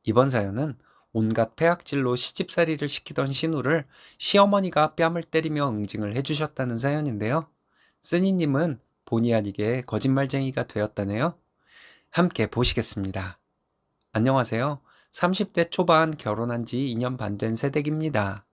이번 사연은 온갖 폐악질로 시집살이를 시키던 신우를 시어머니가 뺨을 때리며 응징을 해주셨다는 사연인데요. 쓰니님은 본의 아니게 거짓말쟁이가 되었다네요. 함께 보시겠습니다. 안녕하세요. 30대 초반 결혼한 지 2년 반 된 새댁입니다.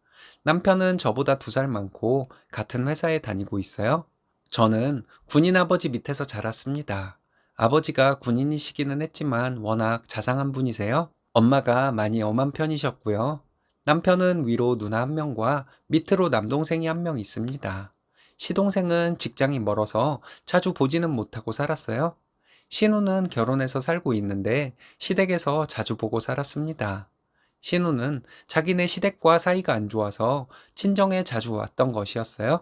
남편은 저보다 2살 많고 같은 회사에 다니고 있어요. 저는 군인 아버지 밑에서 자랐습니다. 아버지가 군인이시기는 했지만 워낙 자상한 분이세요. 엄마가 많이 엄한 편이셨고요. 남편은 위로 누나 1명과 밑으로 남동생이 1명 있습니다. 시동생은 직장이 멀어서 자주 보지는 못하고 살았어요. 신우는 결혼해서 살고 있는데 시댁에서 자주 보고 살았습니다. 신우는 자기네 시댁과 사이가 안 좋아서 친정에 자주 왔던 것이었어요.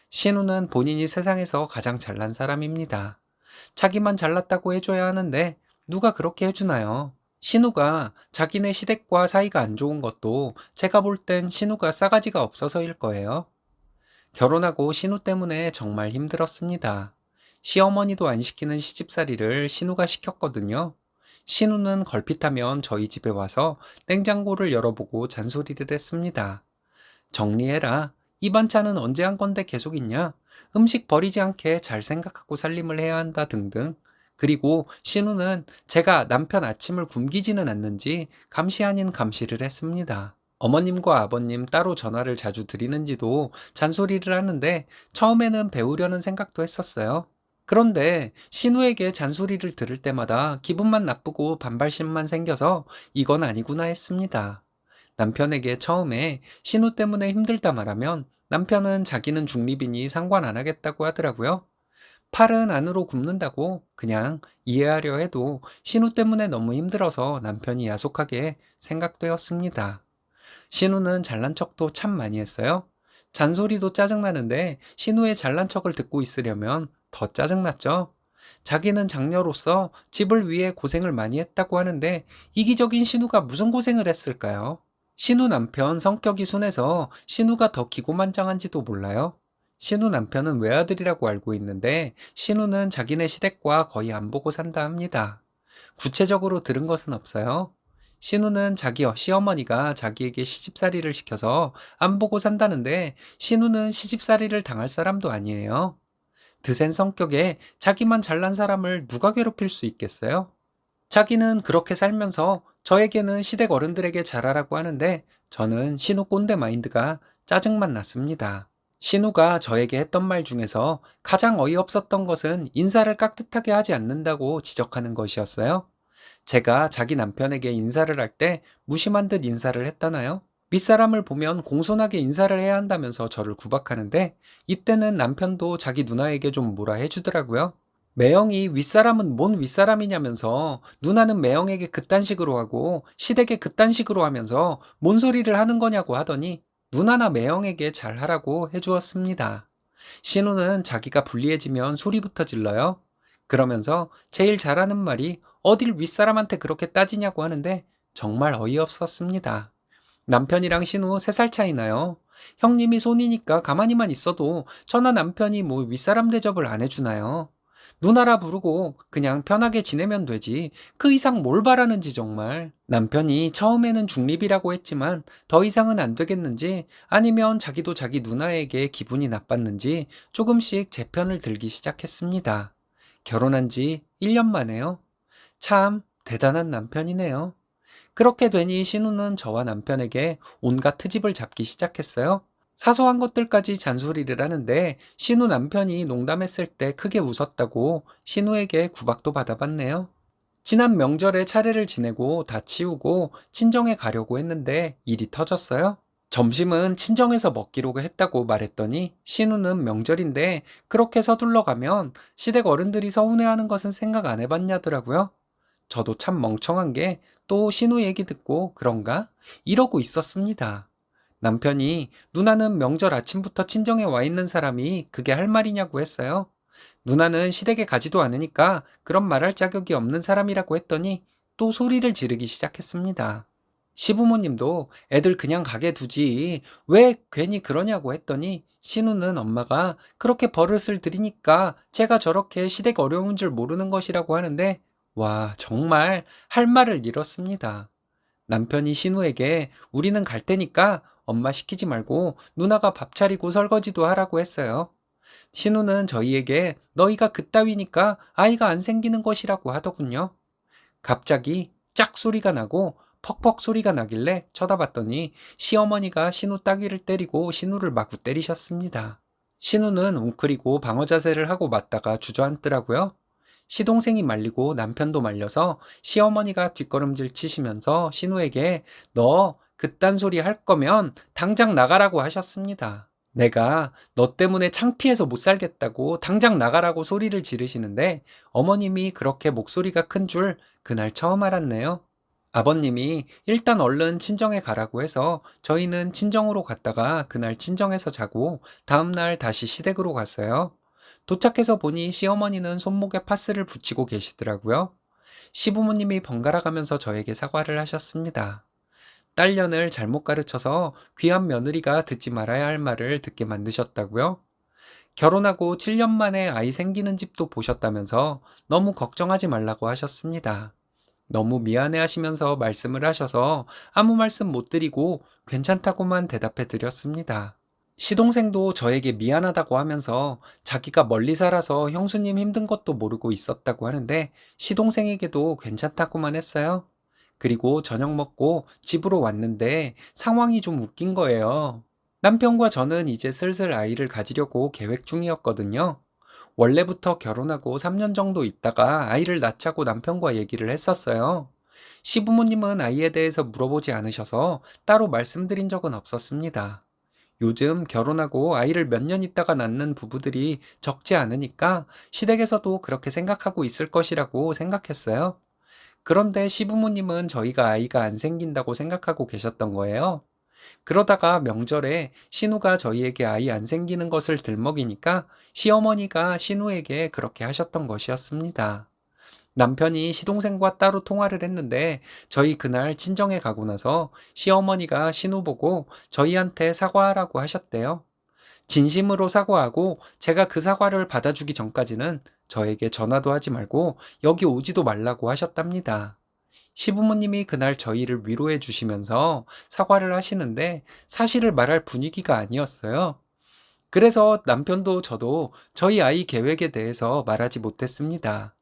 신우는 본인이 세상에서 가장 잘난 사람입니다. 자기만 잘났다고 해줘야 하는데 누가 그렇게 해주나요? 신우가 자기네 시댁과 사이가 안 좋은 것도 제가 볼 땐 신우가 싸가지가 없어서일 거예요. 결혼하고 신우 때문에 정말 힘들었습니다. 시어머니도 안 시키는 시집살이를 신우가 시켰거든요. 신우는 걸핏하면 저희 집에 와서 냉장고를 열어보고 잔소리를 했습니다. 정리해라. 이 반찬은 언제 한 건데 계속 있냐? 음식 버리지 않게 잘 생각하고 살림을 해야 한다 등등. 그리고 신우는 제가 남편 아침을 굶기지는 않는지 감시 아닌 감시를 했습니다. 어머님과 아버님 따로 전화를 자주 드리는지도 잔소리를 하는데 처음에는 배우려는 생각도 했었어요. 그런데 신우에게 잔소리를 들을 때마다 기분만 나쁘고 반발심만 생겨서 이건 아니구나 했습니다. 남편에게 처음에 신우 때문에 힘들다 말하면 남편은 자기는 중립이니 상관 안 하겠다고 하더라고요. 팔은 안으로 굽는다고 그냥 이해하려 해도 신우 때문에 너무 힘들어서 남편이 야속하게 생각되었습니다. 신우는 잘난 척도 참 많이 했어요. 잔소리도 짜증나는데 신우의 잘난 척을 듣고 있으려면 더 짜증났죠. 자기는 장녀로서 집을 위해 고생을 많이 했다고 하는데 이기적인 신우가 무슨 고생을 했을까요? 신우 남편 성격이 순해서 신우가 더 기고만장한지도 몰라요. 신우 남편은 외아들이라고 알고 있는데 신우는 자기네 시댁과 거의 안 보고 산다 합니다. 구체적으로 들은 것은 없어요. 신우는 자기 시어머니가 자기에게 시집살이를 시켜서 안 보고 산다는데 신우는 시집살이를 당할 사람도 아니에요. 드센 성격에 자기만 잘난 사람을 누가 괴롭힐 수 있겠어요? 자기는 그렇게 살면서 저에게는 시댁 어른들에게 잘하라고 하는데 저는 신우 꼰대 마인드가 짜증만 났습니다. 신우가 저에게 했던 말 중에서 가장 어이없었던 것은 인사를 깍듯하게 하지 않는다고 지적하는 것이었어요. 제가 자기 남편에게 인사를 할 때 무심한 듯 인사를 했다나요? 윗사람을 보면 공손하게 인사를 해야 한다면서 저를 구박하는데 이때는 남편도 자기 누나에게 좀 뭐라 해주더라고요. 매형이 윗사람은 뭔 윗사람이냐면서 누나는 매형에게 그딴 식으로 하고 시댁에 그딴 식으로 하면서 뭔 소리를 하는 거냐고 하더니 누나나 매형에게 잘하라고 해주었습니다. 신우는 자기가 불리해지면 소리부터 질러요. 그러면서 제일 잘하는 말이 어딜 윗사람한테 그렇게 따지냐고 하는데 정말 어이없었습니다. 남편이랑 신우 3살 차이 나요. 형님이 손이니까 가만히만 있어도 저나 남편이 뭐 윗사람 대접을 안 해주나요? 누나라 부르고 그냥 편하게 지내면 되지. 그 이상 뭘 바라는지 정말. 남편이 처음에는 중립이라고 했지만 더 이상은 안 되겠는지 아니면 자기도 자기 누나에게 기분이 나빴는지 조금씩 제 편을 들기 시작했습니다. 결혼한 지 1년 만에요. 참 대단한 남편이네요. 그렇게 되니 신우는 저와 남편에게 온갖 트집을 잡기 시작했어요. 사소한 것들까지 잔소리를 하는데 신우 남편이 농담했을 때 크게 웃었다고 신우에게 구박도 받아봤네요. 지난 명절에 차례를 지내고 다 치우고 친정에 가려고 했는데 일이 터졌어요. 점심은 친정에서 먹기로 했다고 말했더니 신우는 명절인데 그렇게 서둘러 가면 시댁 어른들이 서운해하는 것은 생각 안 해봤냐더라고요. 저도 참 멍청한 게 또 신우 얘기 듣고 그런가? 이러고 있었습니다. 남편이 누나는 명절 아침부터 친정에 와 있는 사람이 그게 할 말이냐고 했어요. 누나는 시댁에 가지도 않으니까 그런 말할 자격이 없는 사람이라고 했더니 또 소리를 지르기 시작했습니다. 시부모님도 애들 그냥 가게 두지 왜 괜히 그러냐고 했더니 신우는 엄마가 그렇게 버릇을 들이니까 제가 저렇게 시댁 어려운 줄 모르는 것이라고 하는데 와 정말 할 말을 잃었습니다. 남편이 신우에게 우리는 갈 테니까 엄마 시키지 말고 누나가 밥 차리고 설거지도 하라고 했어요. 신우는 저희에게 너희가 그따위니까 아이가 안 생기는 것이라고 하더군요. 갑자기 짝 소리가 나고 퍽퍽 소리가 나길래 쳐다봤더니 시어머니가 신우 따귀를 때리고 신우를 마구 때리셨습니다. 신우는 웅크리고 방어 자세를 하고 맞다가 주저앉더라고요. 시동생이 말리고 남편도 말려서 시어머니가 뒷걸음질 치시면서 신우에게 너 그딴 소리 할 거면 당장 나가라고 하셨습니다. 내가 너 때문에 창피해서 못 살겠다고 당장 나가라고 소리를 지르시는데 어머님이 그렇게 목소리가 큰 줄 그날 처음 알았네요. 아버님이 일단 얼른 친정에 가라고 해서 저희는 친정으로 갔다가 그날 친정에서 자고 다음날 다시 시댁으로 갔어요. 도착해서 보니 시어머니는 손목에 파스를 붙이고 계시더라고요. 시부모님이 번갈아 가면서 저에게 사과를 하셨습니다. 딸년을 잘못 가르쳐서 귀한 며느리가 듣지 말아야 할 말을 듣게 만드셨다고요? 결혼하고 7년 만에 아이 생기는 집도 보셨다면서 너무 걱정하지 말라고 하셨습니다. 너무 미안해 하시면서 말씀을 하셔서 아무 말씀 못 드리고 괜찮다고만 대답해 드렸습니다. 시동생도 저에게 미안하다고 하면서 자기가 멀리 살아서 형수님 힘든 것도 모르고 있었다고 하는데 시동생에게도 괜찮다고만 했어요. 그리고 저녁 먹고 집으로 왔는데 상황이 좀 웃긴 거예요. 남편과 저는 이제 슬슬 아이를 가지려고 계획 중이었거든요. 원래부터 결혼하고 3년 정도 있다가 아이를 낳자고 남편과 얘기를 했었어요. 시부모님은 아이에 대해서 물어보지 않으셔서 따로 말씀드린 적은 없었습니다. 요즘 결혼하고 아이를 몇 년 있다가 낳는 부부들이 적지 않으니까 시댁에서도 그렇게 생각하고 있을 것이라고 생각했어요. 그런데 시부모님은 저희가 아이가 안 생긴다고 생각하고 계셨던 거예요. 그러다가 명절에 신우가 저희에게 아이 안 생기는 것을 들먹이니까 시어머니가 신우에게 그렇게 하셨던 것이었습니다. 남편이 시동생과 따로 통화를 했는데 저희 그날 친정에 가고 나서 시어머니가 신우 보고 저희한테 사과하라고 하셨대요. 진심으로 사과하고 제가 그 사과를 받아주기 전까지는 저에게 전화도 하지 말고 여기 오지도 말라고 하셨답니다. 시부모님이 그날 저희를 위로해 주시면서 사과를 하시는데 사실을 말할 분위기가 아니었어요. 그래서 남편도 저도 저희 아이 계획에 대해서 말하지 못했습니다.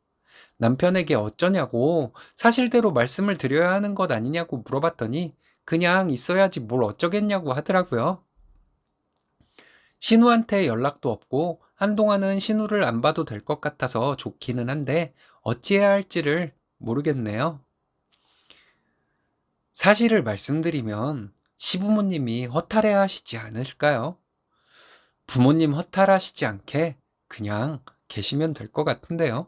남편에게 어쩌냐고 사실대로 말씀을 드려야 하는 것 아니냐고 물어봤더니 그냥 있어야지 뭘 어쩌겠냐고 하더라고요. 신우한테 연락도 없고 한동안은 신우를 안 봐도 될 것 같아서 좋기는 한데 어찌해야 할지를 모르겠네요. 사실을 말씀드리면 시부모님이 허탈해 하시지 않을까요? 부모님 허탈하시지 않게 그냥 계시면 될 것 같은데요.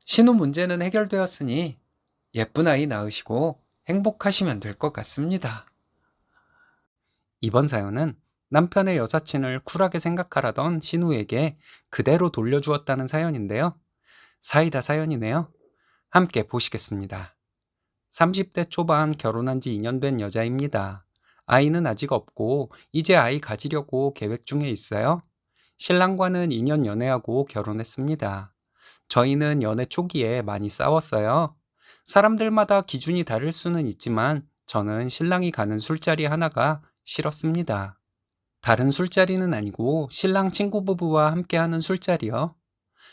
신우 문제는 해결되었으니 예쁜 아이 낳으시고 행복하시면 될 것 같습니다. 이번 사연은 남편의 여사친을 쿨하게 생각하라던 신우에게 그대로 돌려주었다는 사연인데요. 사이다 사연이네요. 함께 보시겠습니다. 30대 초반 결혼한 지 2년 된 여자입니다. 아이는 아직 없고 이제 아이 가지려고 계획 중에 있어요. 신랑과는 2년 연애하고 결혼했습니다. 저희는 연애 초기에 많이 싸웠어요. 사람들마다 기준이 다를 수는 있지만 저는 신랑이 가는 술자리 하나가 싫었습니다. 다른 술자리는 아니고 신랑 친구 부부와 함께하는 술자리요.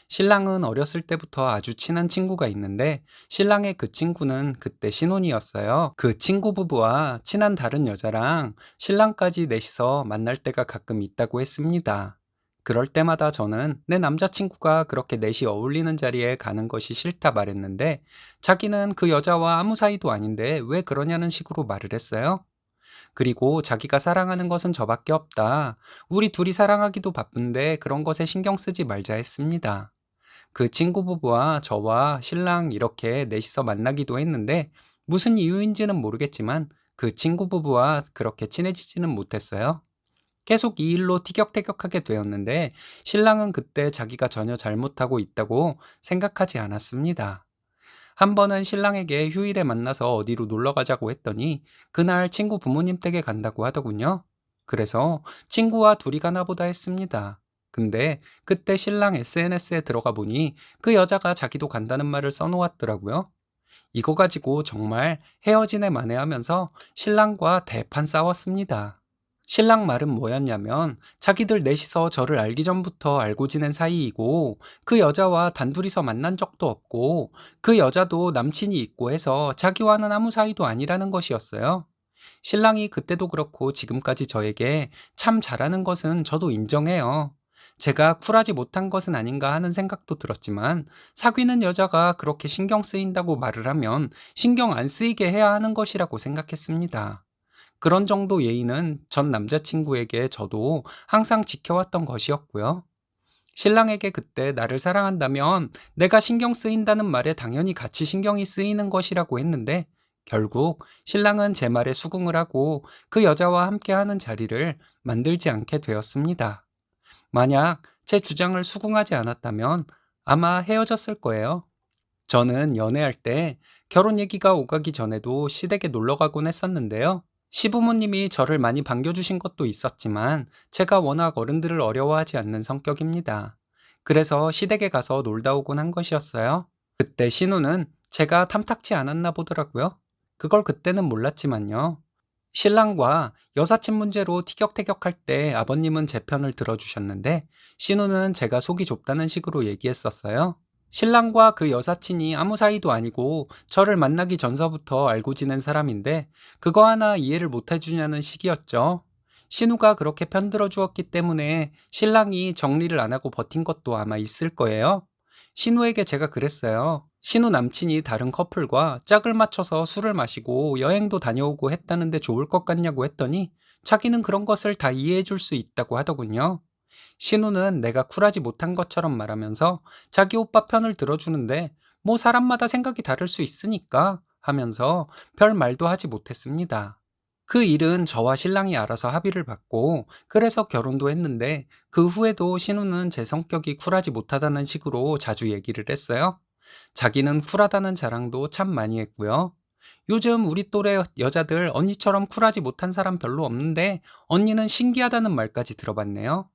신랑은 어렸을 때부터 아주 친한 친구가 있는데 신랑의 그 친구는 그때 신혼이었어요. 그 친구 부부와 친한 다른 여자랑 신랑까지 넷이서 만날 때가 가끔 있다고 했습니다. 그럴 때마다 저는 내 남자친구가 그렇게 넷이 어울리는 자리에 가는 것이 싫다 말했는데 자기는 그 여자와 아무 사이도 아닌데 왜 그러냐는 식으로 말을 했어요. 그리고 자기가 사랑하는 것은 저밖에 없다. 우리 둘이 사랑하기도 바쁜데 그런 것에 신경 쓰지 말자 했습니다. 그 친구 부부와 저와 신랑 이렇게 넷이서 만나기도 했는데 무슨 이유인지는 모르겠지만 그 친구 부부와 그렇게 친해지지는 못했어요. 계속 이 일로 티격태격하게 되었는데 신랑은 그때 자기가 전혀 잘못하고 있다고 생각하지 않았습니다. 한 번은 신랑에게 휴일에 만나서 어디로 놀러 가자고 했더니 그날 친구 부모님 댁에 간다고 하더군요. 그래서 친구와 둘이 가나 보다 했습니다. 근데 그때 신랑 SNS에 들어가 보니 그 여자가 자기도 간다는 말을 써놓았더라고요. 이거 가지고 정말 헤어지네 마네 하면서 신랑과 대판 싸웠습니다. 신랑 말은 뭐였냐면 자기들 넷이서 저를 알기 전부터 알고 지낸 사이이고 그 여자와 단둘이서 만난 적도 없고 그 여자도 남친이 있고 해서 자기와는 아무 사이도 아니라는 것이었어요. 신랑이 그때도 그렇고 지금까지 저에게 참 잘하는 것은 저도 인정해요. 제가 쿨하지 못한 것은 아닌가 하는 생각도 들었지만 사귀는 여자가 그렇게 신경 쓰인다고 말을 하면 신경 안 쓰이게 해야 하는 것이라고 생각했습니다. 그런 정도 예의는 전 남자친구에게 저도 항상 지켜왔던 것이었고요. 신랑에게 그때 나를 사랑한다면 내가 신경 쓰인다는 말에 당연히 같이 신경이 쓰이는 것이라고 했는데 결국 신랑은 제 말에 수긍을 하고 그 여자와 함께하는 자리를 만들지 않게 되었습니다. 만약 제 주장을 수긍하지 않았다면 아마 헤어졌을 거예요. 저는 연애할 때 결혼 얘기가 오가기 전에도 시댁에 놀러 가곤 했었는데요. 시부모님이 저를 많이 반겨주신 것도 있었지만 제가 워낙 어른들을 어려워하지 않는 성격입니다. 그래서 시댁에 가서 놀다 오곤 한 것이었어요. 그때 신우는 제가 탐탁치 않았나 보더라고요. 그걸 그때는 몰랐지만요. 신랑과 여사친 문제로 티격태격할 때 아버님은 제 편을 들어주셨는데 신우는 제가 속이 좁다는 식으로 얘기했었어요. 신랑과 그 여사친이 아무 사이도 아니고 저를 만나기 전서부터 알고 지낸 사람인데 그거 하나 이해를 못 해주냐는 식이었죠. 신우가 그렇게 편들어 주었기 때문에 신랑이 정리를 안 하고 버틴 것도 아마 있을 거예요. 신우에게 제가 그랬어요. 신우 남친이 다른 커플과 짝을 맞춰서 술을 마시고 여행도 다녀오고 했다는데 좋을 것 같냐고 했더니 자기는 그런 것을 다 이해해 줄 수 있다고 하더군요. 신우는 내가 쿨하지 못한 것처럼 말하면서 자기 오빠 편을 들어주는데 뭐 사람마다 생각이 다를 수 있으니까 하면서 별 말도 하지 못했습니다. 그 일은 저와 신랑이 알아서 합의를 봤고 그래서 결혼도 했는데 그 후에도 신우는 제 성격이 쿨하지 못하다는 식으로 자주 얘기를 했어요. 자기는 쿨하다는 자랑도 참 많이 했고요. 요즘 우리 또래 여자들 언니처럼 쿨하지 못한 사람 별로 없는데 언니는 신기하다는 말까지 들어봤네요.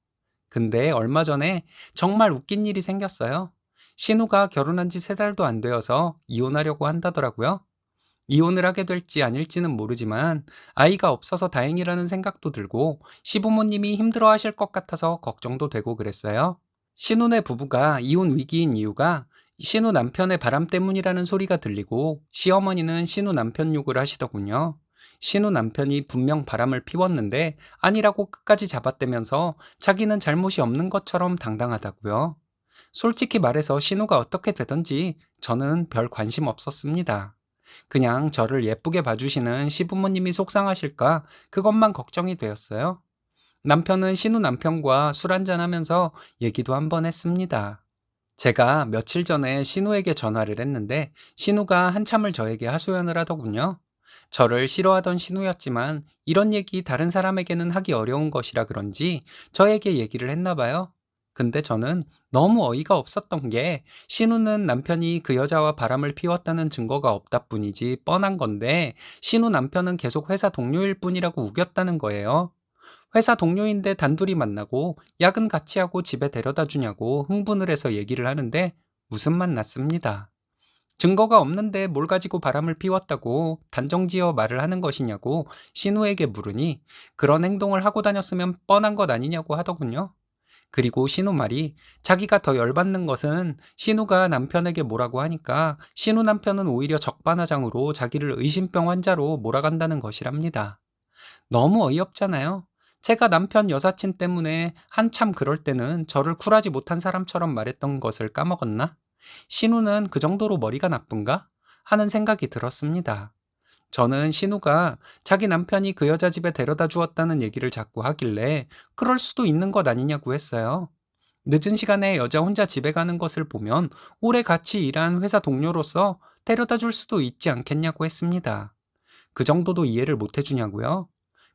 근데 얼마 전에 정말 웃긴 일이 생겼어요. 신우가 결혼한 지 3달도 안 되어서 이혼하려고 한다더라고요. 이혼을 하게 될지 아닐지는 모르지만 아이가 없어서 다행이라는 생각도 들고 시부모님이 힘들어 하실 것 같아서 걱정도 되고 그랬어요. 신혼의 부부가 이혼 위기인 이유가 신우 남편의 바람 때문이라는 소리가 들리고 시어머니는 신우 남편 욕을 하시더군요. 신우 남편이 분명 바람을 피웠는데 아니라고 끝까지 잡아떼면서 자기는 잘못이 없는 것처럼 당당하다고요. 솔직히 말해서 신우가 어떻게 되든지 저는 별 관심 없었습니다. 그냥 저를 예쁘게 봐주시는 시부모님이 속상하실까 그것만 걱정이 되었어요. 남편은 신우 남편과 술 한잔하면서 얘기도 한번 했습니다. 제가 며칠 전에 신우에게 전화를 했는데 신우가 한참을 저에게 하소연을 하더군요. 저를 싫어하던 신우였지만 이런 얘기 다른 사람에게는 하기 어려운 것이라 그런지 저에게 얘기를 했나 봐요. 근데 저는 너무 어이가 없었던 게 신우는 남편이 그 여자와 바람을 피웠다는 증거가 없다 뿐이지 뻔한 건데 신우 남편은 계속 회사 동료일 뿐이라고 우겼다는 거예요. 회사 동료인데 단둘이 만나고 야근 같이 하고 집에 데려다 주냐고 흥분을 해서 얘기를 하는데 웃음만 났습니다. 증거가 없는데 뭘 가지고 바람을 피웠다고 단정지어 말을 하는 것이냐고 신우에게 물으니 그런 행동을 하고 다녔으면 뻔한 것 아니냐고 하더군요. 그리고 신우 말이 자기가 더 열받는 것은 신우가 남편에게 뭐라고 하니까 신우 남편은 오히려 적반하장으로 자기를 의심병 환자로 몰아간다는 것이랍니다. 너무 어이없잖아요. 제가 남편 여사친 때문에 한참 그럴 때는 저를 쿨하지 못한 사람처럼 말했던 것을 까먹었나? 신우는 그 정도로 머리가 나쁜가? 하는 생각이 들었습니다. 저는 신우가 자기 남편이 그 여자 집에 데려다 주었다는 얘기를 자꾸 하길래 그럴 수도 있는 것 아니냐고 했어요. 늦은 시간에 여자 혼자 집에 가는 것을 보면 오래 같이 일한 회사 동료로서 데려다 줄 수도 있지 않겠냐고 했습니다. 그 정도도 이해를 못 해주냐고요?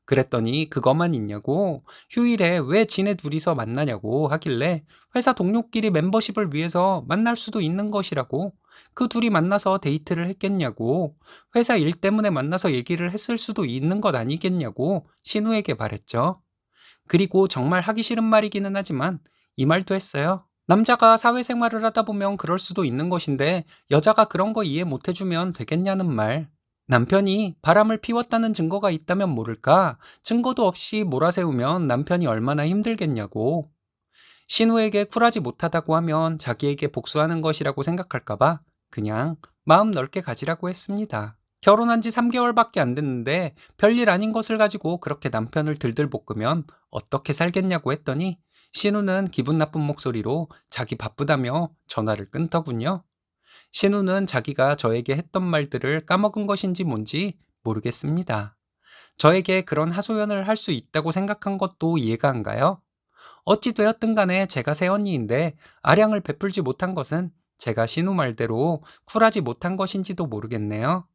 그랬더니 그것만 있냐고 휴일에 왜 지네 둘이서 만나냐고 하길래 회사 동료끼리 멤버십을 위해서 만날 수도 있는 것이라고 그 둘이 만나서 데이트를 했겠냐고 회사 일 때문에 만나서 얘기를 했을 수도 있는 것 아니겠냐고 신우에게 말했죠. 그리고 정말 하기 싫은 말이기는 하지만 이 말도 했어요. 남자가 사회생활을 하다 보면 그럴 수도 있는 것인데 여자가 그런 거 이해 못 해주면 되겠냐는 말. 남편이 바람을 피웠다는 증거가 있다면 모를까? 증거도 없이 몰아세우면 남편이 얼마나 힘들겠냐고. 신우에게 쿨하지 못하다고 하면 자기에게 복수하는 것이라고 생각할까봐 그냥 마음 넓게 가지라고 했습니다. 결혼한 지 3개월밖에 안 됐는데 별일 아닌 것을 가지고 그렇게 남편을 들들 볶으면 어떻게 살겠냐고 했더니 신우는 기분 나쁜 목소리로 자기 바쁘다며 전화를 끊더군요. 신우는 자기가 저에게 했던 말들을 까먹은 것인지 뭔지 모르겠습니다. 저에게 그런 하소연을 할 수 있다고 생각한 것도 이해가 안 가요. 어찌 되었든 간에 제가 새언니인데 아량을 베풀지 못한 것은 제가 신우 말대로 쿨하지 못한 것인지도 모르겠네요.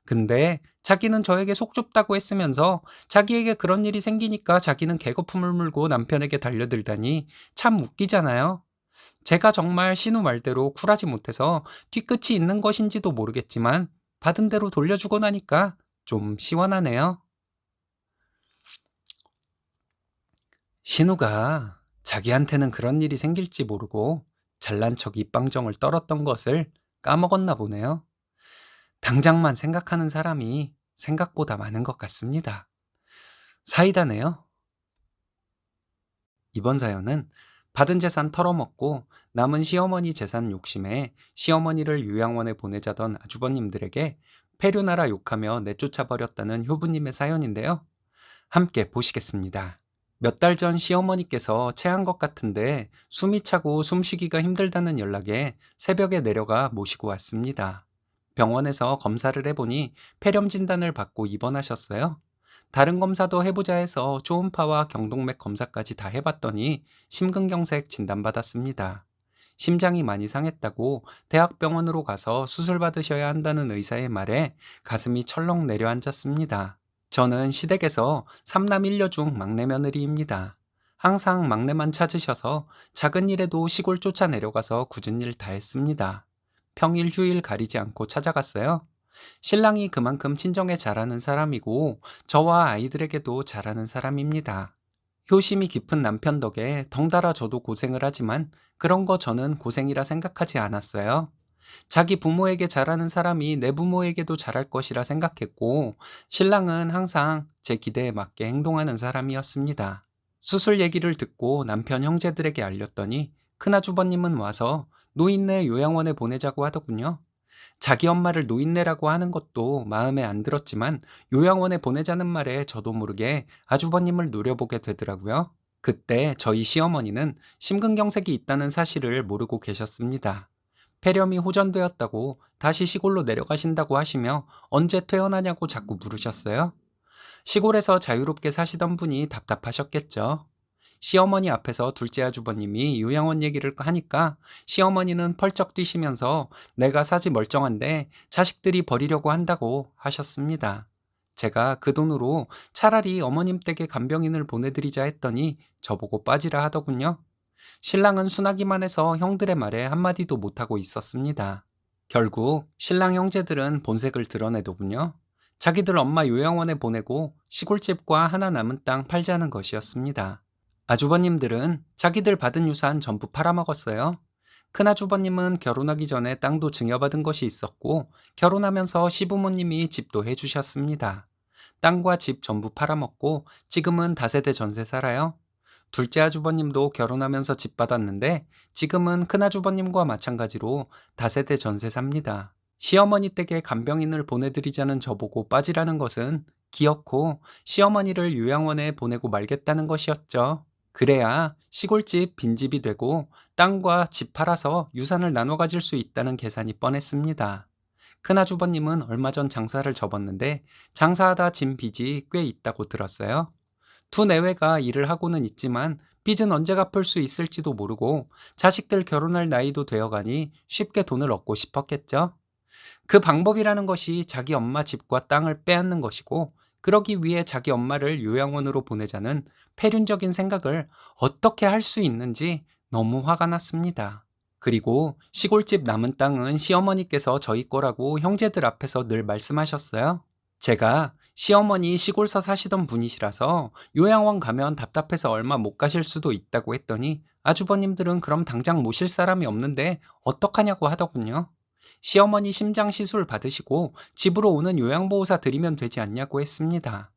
근데 자기는 저에게 속 좁다고 했으면서 자기에게 그런 일이 생기니까 자기는 개거품을 물고 남편에게 달려들다니 참 웃기잖아요. 제가 정말 신우 말대로 쿨하지 못해서 뒤끝이 있는 것인지도 모르겠지만 받은 대로 돌려주고 나니까 좀 시원하네요. 신우가 자기한테는 그런 일이 생길지 모르고 잘난 척 입방정을 떨었던 것을 까먹었나 보네요. 당장만 생각하는 사람이 생각보다 많은 것 같습니다. 사이다네요. 이번 사연은 받은 재산 털어먹고 남은 시어머니 재산 욕심에 시어머니를 요양원에 보내자던 아주버님들에게 페류나라 욕하며 내쫓아버렸다는 효부님의 사연인데요. 함께 보시겠습니다. 몇 달 전 시어머니께서 체한 것 같은데 숨이 차고 숨쉬기가 힘들다는 연락에 새벽에 내려가 모시고 왔습니다. 병원에서 검사를 해보니 폐렴 진단을 받고 입원하셨어요. 다른 검사도 해보자 해서 초음파와 경동맥 검사까지 다 해봤더니 심근경색 진단받았습니다. 심장이 많이 상했다고 대학병원으로 가서 수술 받으셔야 한다는 의사의 말에 가슴이 철렁 내려앉았습니다. 저는 시댁에서 삼남 일녀 중 막내 며느리입니다. 항상 막내만 찾으셔서 작은 일에도 시골 쫓아 내려가서 굳은 일 다 했습니다. 평일 휴일 가리지 않고 찾아갔어요. 신랑이 그만큼 친정에 잘하는 사람이고 저와 아이들에게도 잘하는 사람입니다. 효심이 깊은 남편 덕에 덩달아 저도 고생을 하지만 그런 거 저는 고생이라 생각하지 않았어요. 자기 부모에게 잘하는 사람이 내 부모에게도 잘할 것이라 생각했고, 신랑은 항상 제 기대에 맞게 행동하는 사람이었습니다. 수술 얘기를 듣고 남편 형제들에게 알렸더니 큰아주버님은 와서 노인네 요양원에 보내자고 하더군요. 자기 엄마를 노인네라고 하는 것도 마음에 안 들었지만 요양원에 보내자는 말에 저도 모르게 아주버님을 노려보게 되더라고요. 그때 저희 시어머니는 심근경색이 있다는 사실을 모르고 계셨습니다. 폐렴이 호전되었다고 다시 시골로 내려가신다고 하시며 언제 퇴원하냐고 자꾸 물으셨어요. 시골에서 자유롭게 사시던 분이 답답하셨겠죠. 시어머니 앞에서 둘째 아주버님이 요양원 얘기를 하니까 시어머니는 펄쩍 뛰시면서 내가 사지 멀쩡한데 자식들이 버리려고 한다고 하셨습니다. 제가 그 돈으로 차라리 어머님 댁에 간병인을 보내드리자 했더니 저보고 빠지라 하더군요. 신랑은 순하기만 해서 형들의 말에 한마디도 못하고 있었습니다. 결국 신랑 형제들은 본색을 드러내더군요. 자기들 엄마 요양원에 보내고 시골집과 하나 남은 땅 팔자는 것이었습니다. 아주버님들은 자기들 받은 유산 전부 팔아먹었어요. 큰아주버님은 결혼하기 전에 땅도 증여받은 것이 있었고 결혼하면서 시부모님이 집도 해주셨습니다. 땅과 집 전부 팔아먹고 지금은 다세대 전세 살아요. 둘째 아주버님도 결혼하면서 집 받았는데 지금은 큰아주버님과 마찬가지로 다세대 전세 삽니다. 시어머니 댁에 간병인을 보내드리자는 저보고 빠지라는 것은 기어코 시어머니를 요양원에 보내고 말겠다는 것이었죠. 그래야 시골집 빈집이 되고 땅과 집 팔아서 유산을 나눠 가질 수 있다는 계산이 뻔했습니다. 큰아주버님은 얼마 전 장사를 접었는데 장사하다 진 빚이 꽤 있다고 들었어요. 두 내외가 일을 하고는 있지만 빚은 언제 갚을 수 있을지도 모르고 자식들 결혼할 나이도 되어가니 쉽게 돈을 얻고 싶었겠죠. 그 방법이라는 것이 자기 엄마 집과 땅을 빼앗는 것이고 그러기 위해 자기 엄마를 요양원으로 보내자는 폐륜적인 생각을 어떻게 할 수 있는지 너무 화가 났습니다. 그리고 시골집 남은 땅은 시어머니께서 저희 거라고 형제들 앞에서 늘 말씀하셨어요. 제가 시어머니 시골서 사시던 분이시라서 요양원 가면 답답해서 얼마 못 가실 수도 있다고 했더니 아주버님들은 그럼 당장 모실 사람이 없는데 어떡하냐고 하더군요. 시어머니 심장 시술 받으시고 집으로 오는 요양보호사 드리면 되지 않냐고 했습니다.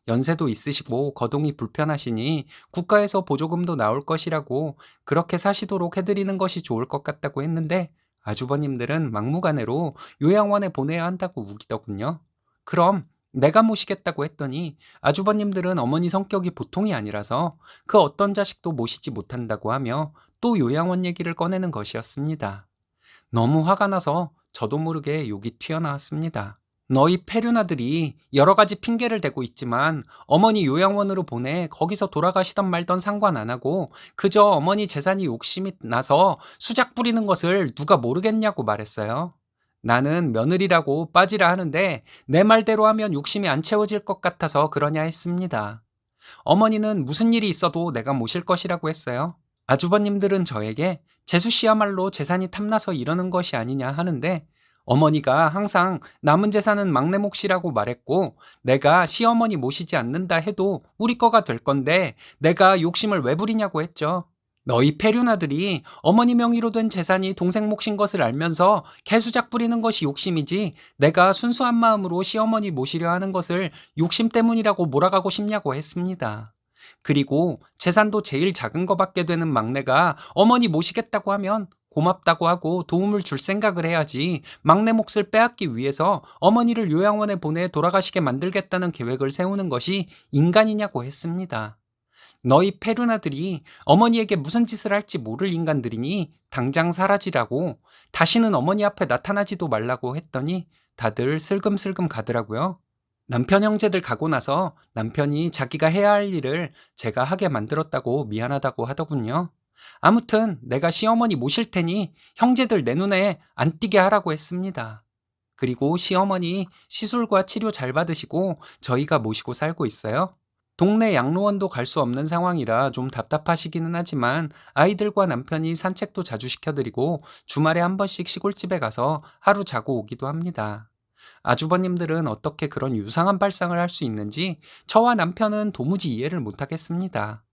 연세도 있으시고 거동이 불편하시니 국가에서 보조금도 나올 것이라고 그렇게 사시도록 해드리는 것이 좋을 것 같다고 했는데 아주버님들은 막무가내로 요양원에 보내야 한다고 우기더군요. 그럼 내가 모시겠다고 했더니 아주버님들은 어머니 성격이 보통이 아니라서 그 어떤 자식도 모시지 못한다고 하며 또 요양원 얘기를 꺼내는 것이었습니다. 너무 화가 나서 저도 모르게 욕이 튀어나왔습니다. 너희 페류나들이 여러 가지 핑계를 대고 있지만 어머니 요양원으로 보내 거기서 돌아가시던 말던 상관 안 하고 그저 어머니 재산이 욕심이 나서 수작 부리는 것을 누가 모르겠냐고 말했어요. 나는 며느리라고 빠지라 하는데 내 말대로 하면 욕심이 안 채워질 것 같아서 그러냐 했습니다. 어머니는 무슨 일이 있어도 내가 모실 것이라고 했어요. 아주버님들은 저에게 재수 씨야말로 재산이 탐나서 이러는 것이 아니냐 하는데 어머니가 항상 남은 재산은 막내 몫이라고 말했고 내가 시어머니 모시지 않는다 해도 우리 거가 될 건데 내가 욕심을 왜 부리냐고 했죠. 너희 페류나들이 어머니 명의로 된 재산이 동생 몫인 것을 알면서 개수작 부리는 것이 욕심이지 내가 순수한 마음으로 시어머니 모시려 하는 것을 욕심 때문이라고 몰아가고 싶냐고 했습니다. 그리고 재산도 제일 작은 거 받게 되는 막내가 어머니 모시겠다고 하면 고맙다고 하고 도움을 줄 생각을 해야지 막내 몫을 빼앗기 위해서 어머니를 요양원에 보내 돌아가시게 만들겠다는 계획을 세우는 것이 인간이냐고 했습니다. 너희 페루나들이 어머니에게 무슨 짓을 할지 모를 인간들이니 당장 사라지라고 다시는 어머니 앞에 나타나지도 말라고 했더니 다들 슬금슬금 가더라고요. 남편 형제들 가고 나서 남편이 자기가 해야 할 일을 제가 하게 만들었다고 미안하다고 하더군요. 아무튼 내가 시어머니 모실 테니 형제들 내 눈에 안 띄게 하라고 했습니다. 그리고 시어머니 시술과 치료 잘 받으시고 저희가 모시고 살고 있어요. 동네 양로원도 갈 수 없는 상황이라 좀 답답하시기는 하지만 아이들과 남편이 산책도 자주 시켜드리고 주말에 한 번씩 시골집에 가서 하루 자고 오기도 합니다. 아주버님들은 어떻게 그런 유상한 발상을 할 수 있는지 저와 남편은 도무지 이해를 못하겠습니다.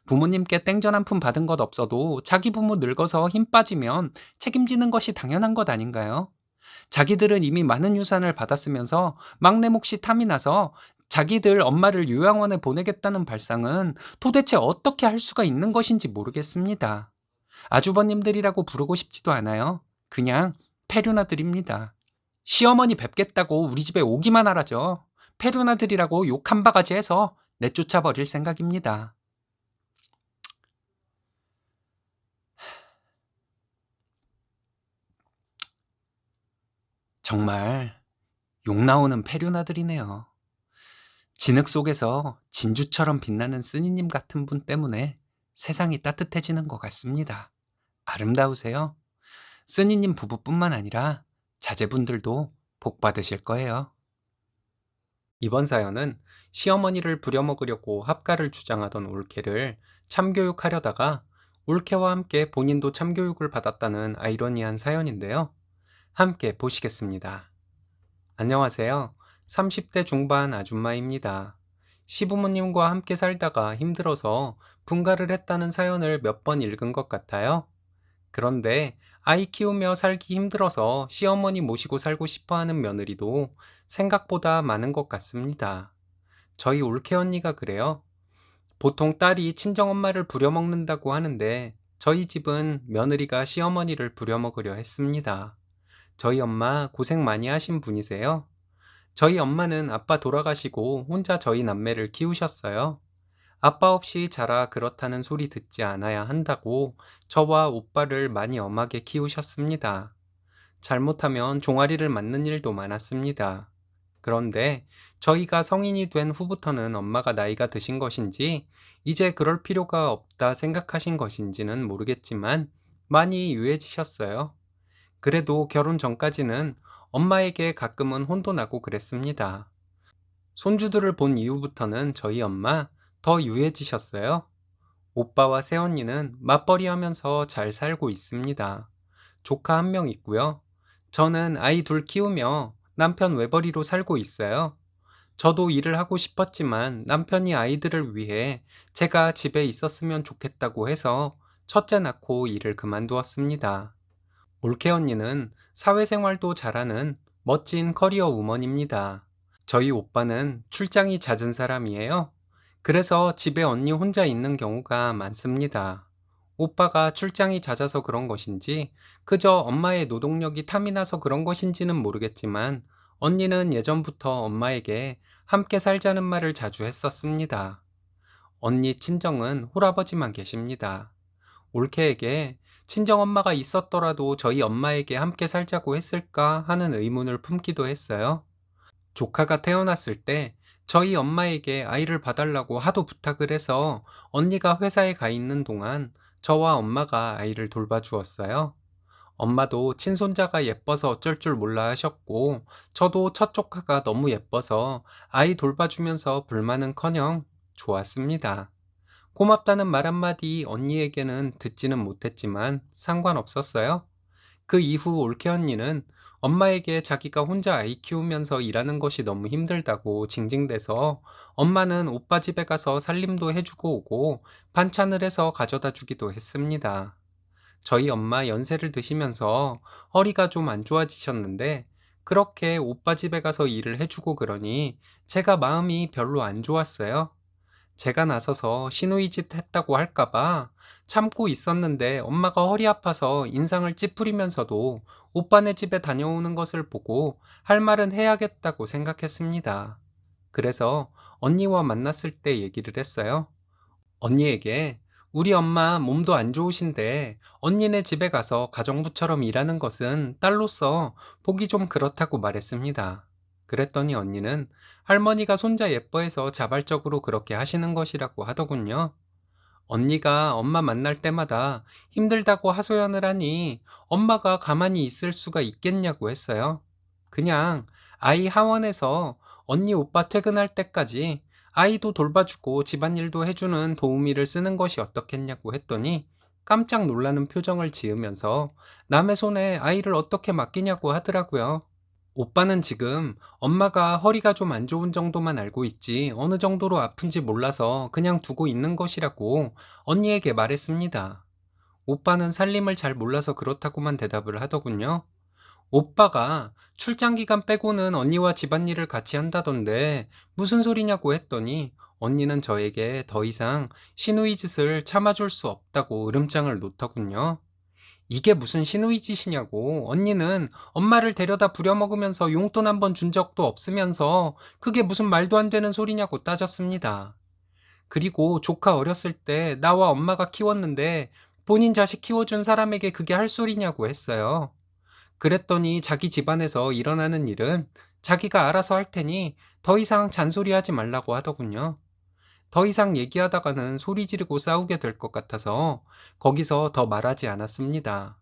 부모님께 땡전 한 푼 받은 것 없어도 자기 부모 늙어서 힘 빠지면 책임지는 것이 당연한 것 아닌가요? 자기들은 이미 많은 유산을 받았으면서 막내 몫이 탐이 나서 자기들 엄마를 요양원에 보내겠다는 발상은 도대체 어떻게 할 수가 있는 것인지 모르겠습니다. 아주버님들이라고 부르고 싶지도 않아요. 그냥 페류나들입니다. 시어머니 뵙겠다고 우리 집에 오기만 하라죠. 페류나들이라고 욕 한 바가지 해서 내쫓아 버릴 생각입니다. 정말 욕 나오는 페류나들이네요. 진흙 속에서 진주처럼 빛나는 스님님 같은 분 때문에 세상이 따뜻해지는 것 같습니다. 아름다우세요. 스님님 부부뿐만 아니라 자제분들도 복 받으실 거예요. 이번 사연은 시어머니를 부려먹으려고 합가를 주장하던 올케를 참교육하려다가 올케와 함께 본인도 참교육을 받았다는 아이러니한 사연인데요. 함께 보시겠습니다. 안녕하세요. 30대 중반 아줌마입니다. 시부모님과 함께 살다가 힘들어서 분가를 했다는 사연을 몇 번 읽은 것 같아요. 그런데 아이 키우며 살기 힘들어서 시어머니 모시고 살고 싶어 하는 며느리도 생각보다 많은 것 같습니다. 저희 올케 언니가 그래요. 보통 딸이 친정엄마를 부려먹는다고 하는데 저희 집은 며느리가 시어머니를 부려먹으려 했습니다. 저희 엄마 고생 많이 하신 분이세요. 저희 엄마는 아빠 돌아가시고 혼자 저희 남매를 키우셨어요. 아빠 없이 자라 그렇다는 소리 듣지 않아야 한다고 저와 오빠를 많이 엄하게 키우셨습니다. 잘못하면 종아리를 맞는 일도 많았습니다. 그런데 저희가 성인이 된 후부터는 엄마가 나이가 드신 것인지 이제 그럴 필요가 없다 생각하신 것인지는 모르겠지만 많이 유해지셨어요. 그래도 결혼 전까지는 엄마에게 가끔은 혼도 나고 그랬습니다. 손주들을 본 이후부터는 저희 엄마 더 유해지셨어요. 오빠와 새언니는 맞벌이 하면서 잘 살고 있습니다. 조카 한 명 있고요. 저는 아이 둘 키우며 남편 외벌이로 살고 있어요. 저도 일을 하고 싶었지만 남편이 아이들을 위해 제가 집에 있었으면 좋겠다고 해서 첫째 낳고 일을 그만두었습니다. 올케 언니는 사회생활도 잘하는 멋진 커리어 우먼입니다. 저희 오빠는 출장이 잦은 사람이에요. 그래서 집에 언니 혼자 있는 경우가 많습니다. 오빠가 출장이 잦아서 그런 것인지, 그저 엄마의 노동력이 탐이 나서 그런 것인지는 모르겠지만, 언니는 예전부터 엄마에게 함께 살자는 말을 자주 했었습니다. 언니 친정은 홀아버지만 계십니다. 올케에게 친정엄마가 있었더라도 저희 엄마에게 함께 살자고 했을까 하는 의문을 품기도 했어요. 조카가 태어났을 때 저희 엄마에게 아이를 봐달라고 하도 부탁을 해서 언니가 회사에 가 있는 동안 저와 엄마가 아이를 돌봐주었어요. 엄마도 친손자가 예뻐서 어쩔 줄 몰라 하셨고, 저도 첫 조카가 너무 예뻐서 아이 돌봐주면서 불만은커녕 좋았습니다. 고맙다는 말 한마디 언니에게는 듣지는 못했지만 상관없었어요. 그 이후 올케 언니는 엄마에게 자기가 혼자 아이 키우면서 일하는 것이 너무 힘들다고 징징대서 엄마는 오빠 집에 가서 살림도 해주고 오고 반찬을 해서 가져다 주기도 했습니다. 저희 엄마 연세를 드시면서 허리가 좀 안 좋아지셨는데 그렇게 오빠 집에 가서 일을 해주고 그러니 제가 마음이 별로 안 좋았어요. 제가 나서서 시누이짓 했다고 할까봐 참고 있었는데 엄마가 허리 아파서 인상을 찌푸리면서도 오빠네 집에 다녀오는 것을 보고 할 말은 해야겠다고 생각했습니다. 그래서 언니와 만났을 때 얘기를 했어요. 언니에게 우리 엄마 몸도 안 좋으신데 언니네 집에 가서 가정부처럼 일하는 것은 딸로서 보기 좀 그렇다고 말했습니다. 그랬더니 언니는 할머니가 손자 예뻐해서 자발적으로 그렇게 하시는 것이라고 하더군요. 언니가 엄마 만날 때마다 힘들다고 하소연을 하니 엄마가 가만히 있을 수가 있겠냐고 했어요. 그냥 아이 하원에서 언니 오빠 퇴근할 때까지 아이도 돌봐주고 집안일도 해주는 도우미를 쓰는 것이 어떻겠냐고 했더니 깜짝 놀라는 표정을 지으면서 남의 손에 아이를 어떻게 맡기냐고 하더라고요. 오빠는 지금 엄마가 허리가 좀 안 좋은 정도만 알고 있지 어느 정도로 아픈지 몰라서 그냥 두고 있는 것이라고 언니에게 말했습니다. 오빠는 살림을 잘 몰라서 그렇다고만 대답을 하더군요. 오빠가 출장 기간 빼고는 언니와 집안일을 같이 한다던데 무슨 소리냐고 했더니 언니는 저에게 더 이상 시누이 짓을 참아줄 수 없다고 으름장을 놓더군요. 이게 무슨 시누이 짓이냐고. 언니는 엄마를 데려다 부려먹으면서 용돈 한 번 준 적도 없으면서 그게 무슨 말도 안 되는 소리냐고 따졌습니다. 그리고 조카 어렸을 때 나와 엄마가 키웠는데 본인 자식 키워준 사람에게 그게 할 소리냐고 했어요. 그랬더니 자기 집안에서 일어나는 일은 자기가 알아서 할 테니 더 이상 잔소리하지 말라고 하더군요. 더 이상 얘기하다가는 소리 지르고 싸우게 될 것 같아서 거기서 더 말하지 않았습니다.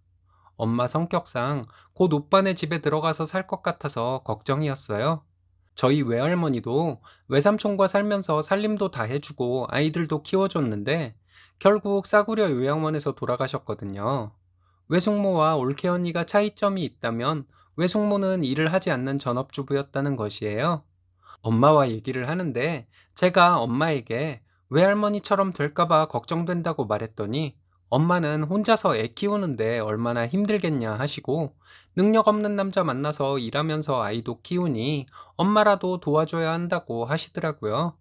엄마 성격상 곧 오빠네 집에 들어가서 살 것 같아서 걱정이었어요. 저희 외할머니도 외삼촌과 살면서 살림도 다 해주고 아이들도 키워줬는데 결국 싸구려 요양원에서 돌아가셨거든요. 외숙모와 올케 언니가 차이점이 있다면 외숙모는 일을 하지 않는 전업주부였다는 것이에요. 엄마와 얘기를 하는데 제가 엄마에게 외할머니처럼 될까봐 걱정된다고 말했더니 엄마는 혼자서 애 키우는데 얼마나 힘들겠냐 하시고 능력 없는 남자 만나서 일하면서 아이도 키우니 엄마라도 도와줘야 한다고 하시더라고요.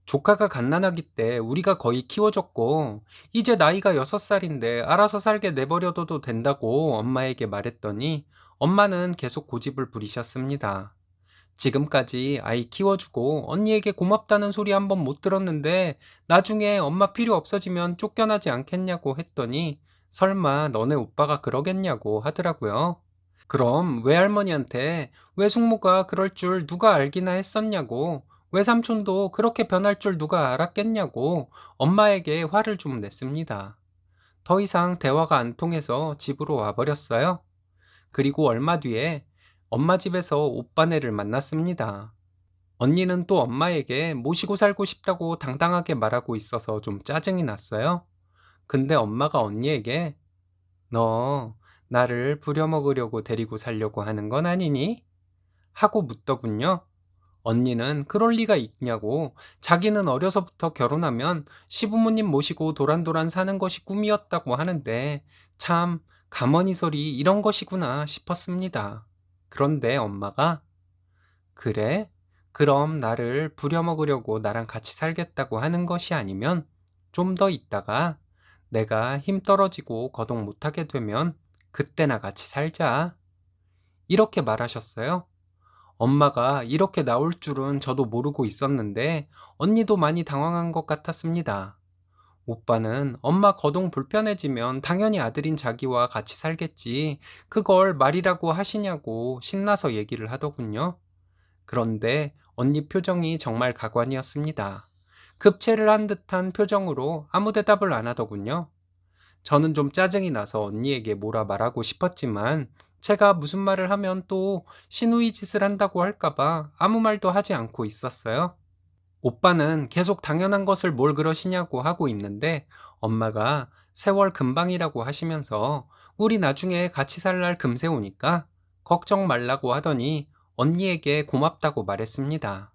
조카가 갓난아기 때 우리가 거의 키워줬고 이제 나이가 6살인데 알아서 살게 내버려둬도 된다고 엄마에게 말했더니 엄마는 계속 고집을 부리셨습니다. 지금까지 아이 키워주고 언니에게 고맙다는 소리 한번 못 들었는데 나중에 엄마 필요 없어지면 쫓겨나지 않겠냐고 했더니 설마 너네 오빠가 그러겠냐고 하더라고요. 그럼 외할머니한테 외숙모가 그럴 줄 누가 알기나 했었냐고, 외삼촌도 그렇게 변할 줄 누가 알았겠냐고 엄마에게 화를 좀 냈습니다. 더 이상 대화가 안 통해서 집으로 와버렸어요. 그리고 얼마 뒤에 엄마 집에서 오빠네를 만났습니다. 언니는 또 엄마에게 모시고 살고 싶다고 당당하게 말하고 있어서 좀 짜증이 났어요. 근데 엄마가 언니에게 너 나를 부려먹으려고 데리고 살려고 하는 건 아니니? 하고 묻더군요. 언니는 그럴 리가 있냐고, 자기는 어려서부터 결혼하면 시부모님 모시고 도란도란 사는 것이 꿈이었다고 하는데 참 가머니설이 이런 것이구나 싶었습니다. 그런데 엄마가 그래? 그럼 나를 부려먹으려고 나랑 같이 살겠다고 하는 것이 아니면 좀 더 있다가 내가 힘 떨어지고 거동 못하게 되면 그때나 같이 살자. 이렇게 말하셨어요. 엄마가 이렇게 나올 줄은 저도 모르고 있었는데 언니도 많이 당황한 것 같았습니다. 오빠는 엄마 거동 불편해지면 당연히 아들인 자기와 같이 살겠지. 그걸 말이라고 하시냐고 신나서 얘기를 하더군요. 그런데 언니 표정이 정말 가관이었습니다. 급체를 한 듯한 표정으로 아무 대답을 안 하더군요. 저는 좀 짜증이 나서 언니에게 뭐라 말하고 싶었지만 제가 무슨 말을 하면 또 시누이 짓을 한다고 할까봐 아무 말도 하지 않고 있었어요. 오빠는 계속 당연한 것을 뭘 그러시냐고 하고 있는데 엄마가 세월 금방이라고 하시면서 우리 나중에 같이 살 날 금세 오니까 걱정 말라고 하더니 언니에게 고맙다고 말했습니다.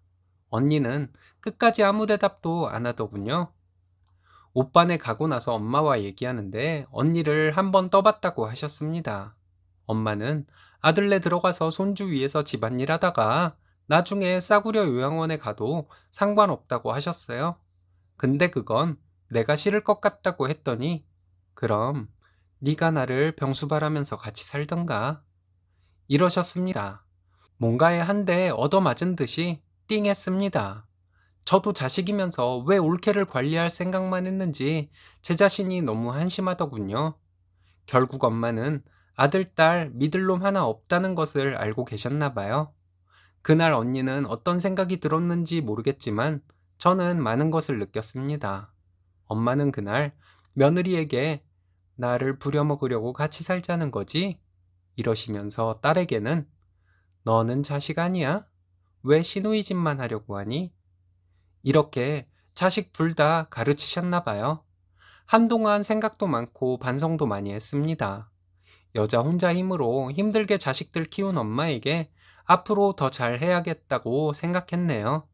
언니는 끝까지 아무 대답도 안 하더군요. 오빠네 가고 나서 엄마와 얘기하는데 언니를 한번 떠봤다고 하셨습니다. 엄마는 아들네 들어가서 손주 위에서 집안일 하다가 나중에 싸구려 요양원에 가도 상관없다고 하셨어요. 근데 그건 내가 싫을 것 같다고 했더니 그럼 네가 나를 병수발하면서 같이 살던가 이러셨습니다. 뭔가에 한 대 얻어맞은 듯이 띵했습니다. 저도 자식이면서 왜 올케를 관리할 생각만 했는지 제 자신이 너무 한심하더군요. 결국 엄마는 아들, 딸 믿을 놈 하나 없다는 것을 알고 계셨나 봐요. 그날 언니는 어떤 생각이 들었는지 모르겠지만 저는 많은 것을 느꼈습니다. 엄마는 그날 며느리에게 나를 부려먹으려고 같이 살자는 거지? 이러시면서 딸에게는 너는 자식 아니야? 왜 시누이 짓만 하려고 하니? 이렇게 자식 둘 다 가르치셨나 봐요. 한동안 생각도 많고 반성도 많이 했습니다. 여자 혼자 힘으로 힘들게 자식들 키운 엄마에게 앞으로 더 잘해야겠다고 생각했네요.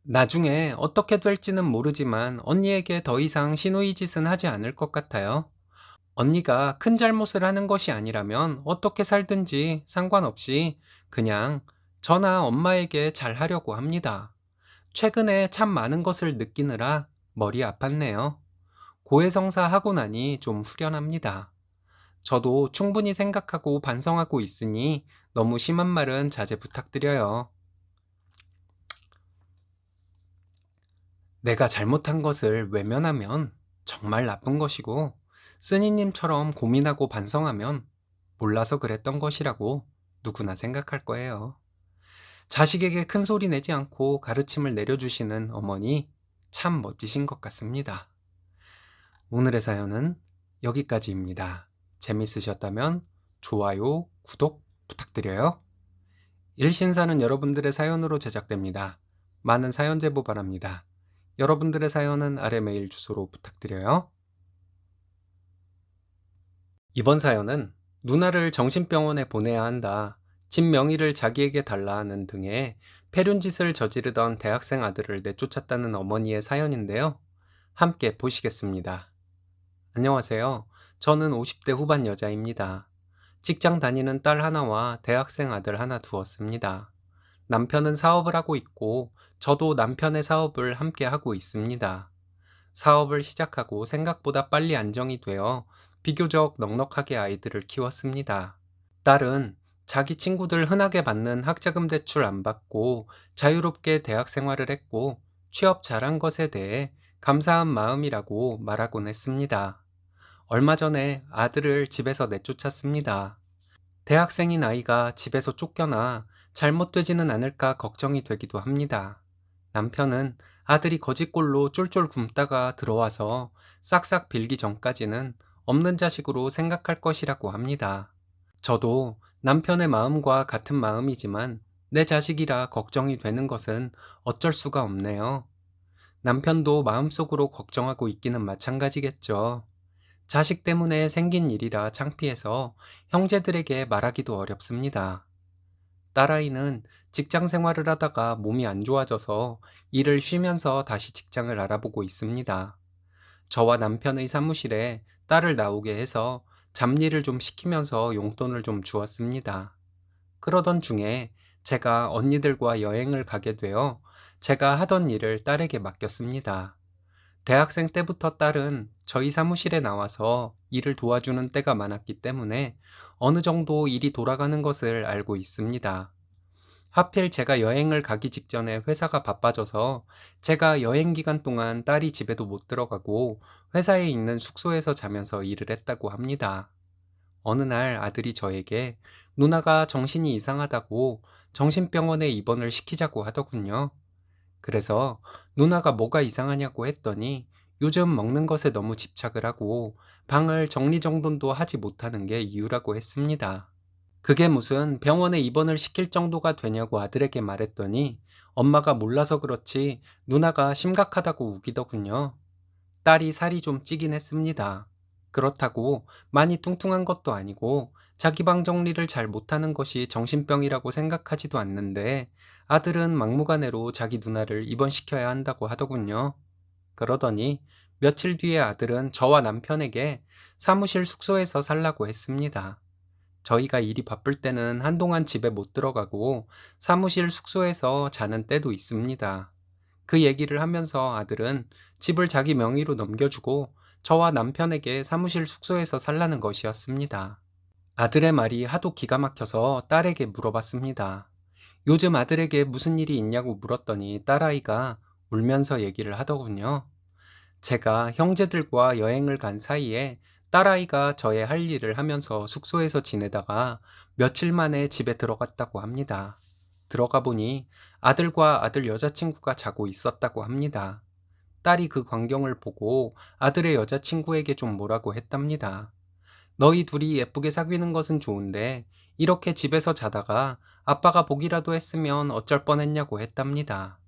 나중에 어떻게 될지는 모르지만 언니에게 더 이상 시누이 짓은 하지 않을 것 같아요. 언니가 큰 잘못을 하는 것이 아니라면 어떻게 살든지 상관없이 그냥 저나 엄마에게 잘하려고 합니다. 최근에 참 많은 것을 느끼느라 머리 아팠네요. 고해성사 하고 나니 좀 후련합니다. 저도 충분히 생각하고 반성하고 있으니 너무 심한 말은 자제 부탁드려요. 내가 잘못한 것을 외면하면 정말 나쁜 것이고, 쓰니님처럼 고민하고 반성하면 몰라서 그랬던 것이라고 누구나 생각할 거예요. 자식에게 큰 소리 내지 않고 가르침을 내려주시는 어머니 참 멋지신 것 같습니다. 오늘의 사연은 여기까지입니다. 재밌으셨다면 좋아요, 구독 부탁드려요. 일신사는 여러분들의 사연으로 제작됩니다. 많은 사연 제보 바랍니다. 여러분들의 사연은 아래 메일 주소로 부탁드려요. 이번 사연은 누나를 정신병원에 보내야 한다. 집 명의를 자기에게 달라 하는 등의 폐륜짓을 저지르던 대학생 아들을 내쫓았다는 어머니의 사연인데요. 함께 보시겠습니다. 안녕하세요. 저는 50대 후반 여자입니다. 직장 다니는 딸 하나와 대학생 아들 하나 두었습니다. 남편은 사업을 하고 있고 저도 남편의 사업을 함께 하고 있습니다. 사업을 시작하고 생각보다 빨리 안정이 되어 비교적 넉넉하게 아이들을 키웠습니다. 딸은 자기 친구들 흔하게 받는 학자금 대출 안 받고 자유롭게 대학 생활을 했고 취업 잘한 것에 대해 감사한 마음이라고 말하곤 했습니다. 얼마 전에 아들을 집에서 내쫓았습니다. 대학생인 아이가 집에서 쫓겨나 잘못되지는 않을까 걱정이 되기도 합니다. 남편은 아들이 거지꼴로 쫄쫄 굶다가 들어와서 싹싹 빌기 전까지는 없는 자식으로 생각할 것이라고 합니다. 저도 남편의 마음과 같은 마음이지만 내 자식이라 걱정이 되는 것은 어쩔 수가 없네요. 남편도 마음속으로 걱정하고 있기는 마찬가지겠죠. 자식 때문에 생긴 일이라 창피해서 형제들에게 말하기도 어렵습니다. 딸아이는 직장 생활을 하다가 몸이 안 좋아져서 일을 쉬면서 다시 직장을 알아보고 있습니다. 저와 남편의 사무실에 딸을 나오게 해서 잡일을 좀 시키면서 용돈을 좀 주었습니다. 그러던 중에 제가 언니들과 여행을 가게 되어 제가 하던 일을 딸에게 맡겼습니다. 대학생 때부터 딸은 저희 사무실에 나와서 일을 도와주는 때가 많았기 때문에 어느 정도 일이 돌아가는 것을 알고 있습니다. 하필 제가 여행을 가기 직전에 회사가 바빠져서 제가 여행 기간 동안 딸이 집에도 못 들어가고 회사에 있는 숙소에서 자면서 일을 했다고 합니다. 어느 날 아들이 저에게 누나가 정신이 이상하다고 정신병원에 입원을 시키자고 하더군요. 그래서 누나가 뭐가 이상하냐고 했더니 요즘 먹는 것에 너무 집착을 하고 방을 정리정돈도 하지 못하는 게 이유라고 했습니다. 그게 무슨 병원에 입원을 시킬 정도가 되냐고 아들에게 말했더니 엄마가 몰라서 그렇지 누나가 심각하다고 우기더군요. 딸이 살이 좀 찌긴 했습니다. 그렇다고 많이 뚱뚱한 것도 아니고 자기 방 정리를 잘 못하는 것이 정신병이라고 생각하지도 않는데 아들은 막무가내로 자기 누나를 입원시켜야 한다고 하더군요. 그러더니 며칠 뒤에 아들은 저와 남편에게 사무실 숙소에서 살라고 했습니다. 저희가 일이 바쁠 때는 한동안 집에 못 들어가고 사무실 숙소에서 자는 때도 있습니다. 그 얘기를 하면서 아들은 집을 자기 명의로 넘겨주고 저와 남편에게 사무실 숙소에서 살라는 것이었습니다. 아들의 말이 하도 기가 막혀서 딸에게 물어봤습니다. 요즘 아들에게 무슨 일이 있냐고 물었더니 딸아이가 울면서 얘기를 하더군요. 제가 형제들과 여행을 간 사이에 딸아이가 저의 할 일을 하면서 숙소에서 지내다가 며칠 만에 집에 들어갔다고 합니다. 들어가 보니 아들과 아들 여자친구가 자고 있었다고 합니다. 딸이 그 광경을 보고 아들의 여자친구에게 좀 뭐라고 했답니다. 너희 둘이 예쁘게 사귀는 것은 좋은데 이렇게 집에서 자다가 아빠가 보기라도 했으면 어쩔 뻔했냐고 했답니다.